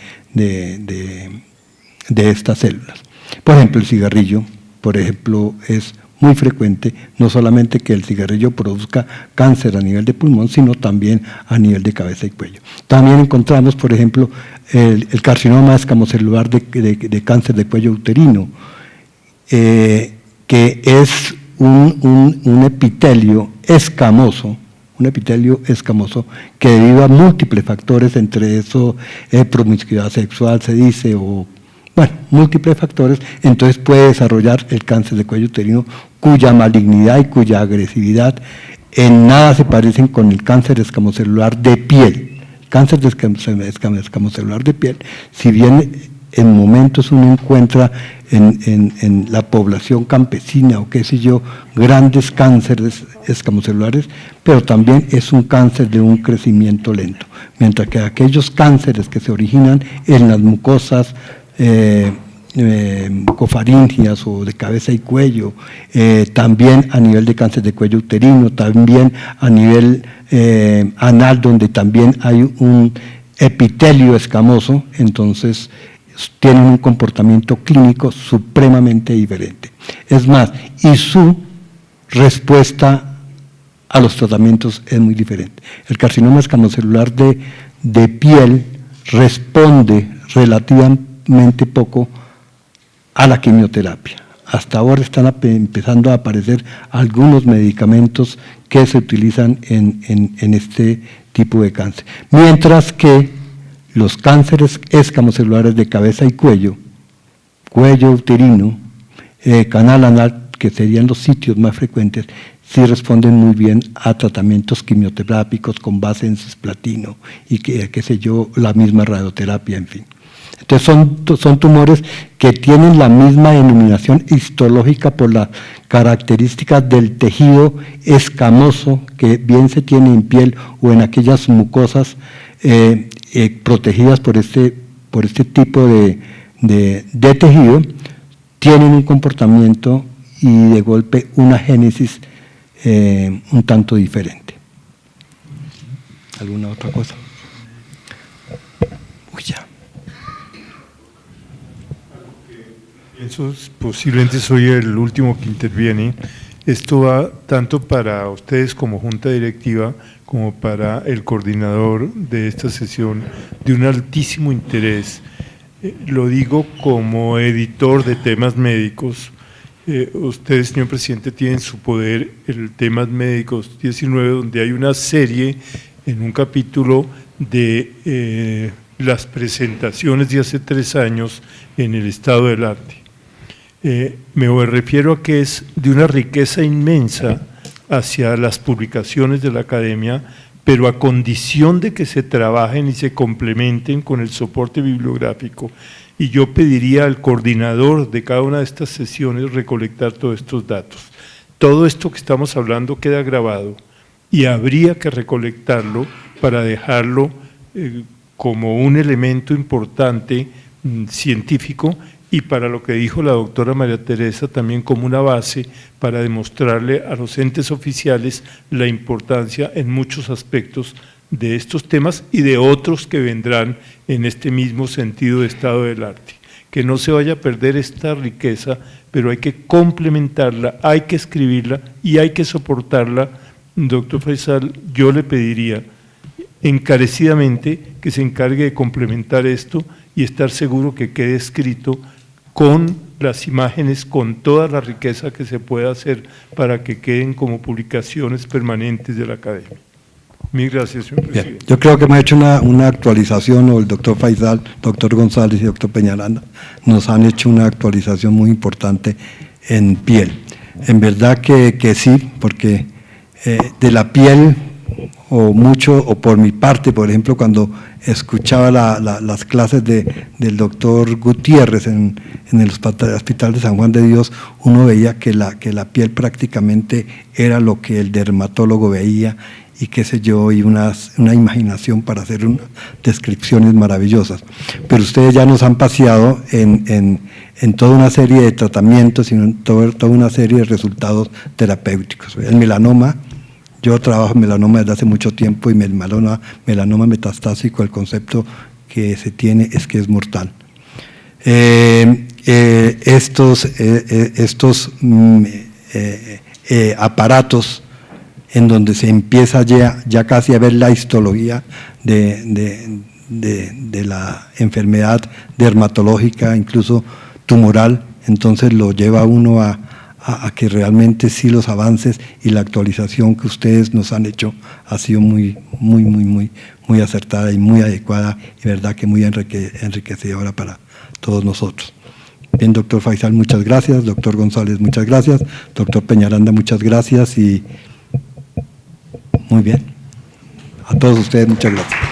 estas células. Por ejemplo, el cigarrillo, por ejemplo, es muy frecuente, no solamente que el cigarrillo produzca cáncer a nivel de pulmón, sino también a nivel de cabeza y cuello. También encontramos, por ejemplo, el carcinoma escamocelular de cáncer de cuello uterino, que es un epitelio escamoso, que debido a múltiples factores, entre eso promiscuidad sexual se dice, o bueno, múltiples factores, entonces puede desarrollar el cáncer de cuello uterino, cuya malignidad y cuya agresividad en nada se parecen con el cáncer escamocelular de piel. El cáncer de escamocelular de piel, si bien en momentos uno encuentra en la población campesina o qué sé yo, grandes cánceres escamocelulares, pero también es un cáncer de un crecimiento lento, mientras que aquellos cánceres que se originan en las mucosas cofaringias o de cabeza y cuello, también a nivel de cáncer de cuello uterino, también a nivel anal, donde también hay un epitelio escamoso, entonces tienen un comportamiento clínico supremamente diferente. Es más, y su respuesta a los tratamientos es muy diferente. El carcinoma escamocelular de piel responde relativamente poco a la quimioterapia. Hasta ahora están empezando a aparecer algunos medicamentos que se utilizan en este tipo de cáncer. Mientras que los cánceres escamocelulares de cabeza y cuello uterino, canal anal, que serían los sitios más frecuentes, sí responden muy bien a tratamientos quimioterápicos con base en cisplatino y qué sé yo, la misma radioterapia, en fin. Entonces son tumores que tienen la misma denominación histológica por las características del tejido escamoso que bien se tiene en piel o en aquellas mucosas protegidas por este tipo de tejido, tienen un comportamiento y de golpe una génesis un tanto diferente. ¿Alguna otra cosa? Uy, ya. Eso posiblemente soy el último que interviene. Esto va tanto para ustedes como junta directiva como para el coordinador de esta sesión de un altísimo interés. Lo digo como editor de temas médicos. Ustedes, señor presidente, tienen en su poder el temas médicos 19, donde hay una serie en un capítulo de las presentaciones de hace 3 años en el estado del arte. Me refiero a que es de una riqueza inmensa hacia las publicaciones de la academia, pero a condición de que se trabajen y se complementen con el soporte bibliográfico. Y yo pediría al coordinador de cada una de estas sesiones recolectar todos estos datos. Todo esto que estamos hablando queda grabado y habría que recolectarlo para dejarlo como un elemento importante científico, y para lo que dijo la doctora María Teresa, también como una base para demostrarle a los entes oficiales la importancia en muchos aspectos de estos temas y de otros que vendrán en este mismo sentido de estado del arte. Que no se vaya a perder esta riqueza, pero hay que complementarla, hay que escribirla y hay que soportarla. Doctor Faisal, yo le pediría encarecidamente que se encargue de complementar esto y estar seguro que quede escrito con las imágenes, con toda la riqueza que se pueda hacer para que queden como publicaciones permanentes de la academia. Mil gracias, señor presidente. Bien, yo creo que hemos hecho una actualización, o el doctor Faisal, doctor González y doctor Peñaranda nos han hecho una actualización muy importante en piel. En verdad que sí, porque de la piel, o mucho, o por mi parte, por ejemplo, cuando escuchaba las clases del doctor Gutiérrez en el Hospital de San Juan de Dios, uno veía que la piel prácticamente era lo que el dermatólogo veía, y qué sé yo, y una imaginación para hacer unas descripciones maravillosas. Pero ustedes ya nos han paseado en toda una serie de tratamientos y en toda una serie de resultados terapéuticos. El melanoma, yo trabajo en melanoma desde hace mucho tiempo, y el melanoma metastásico, el concepto que se tiene es que es mortal. Estos aparatos en donde se empieza ya casi a ver la histología de la enfermedad dermatológica, incluso tumoral, entonces lo lleva a uno a que realmente sí los avances y la actualización que ustedes nos han hecho ha sido muy acertada y muy adecuada, y verdad que muy enriquecedora para todos nosotros. Bien, doctor Faisal, muchas gracias. Doctor González, muchas gracias. Doctor Peñaranda, muchas gracias. Y muy bien. A todos ustedes, muchas gracias.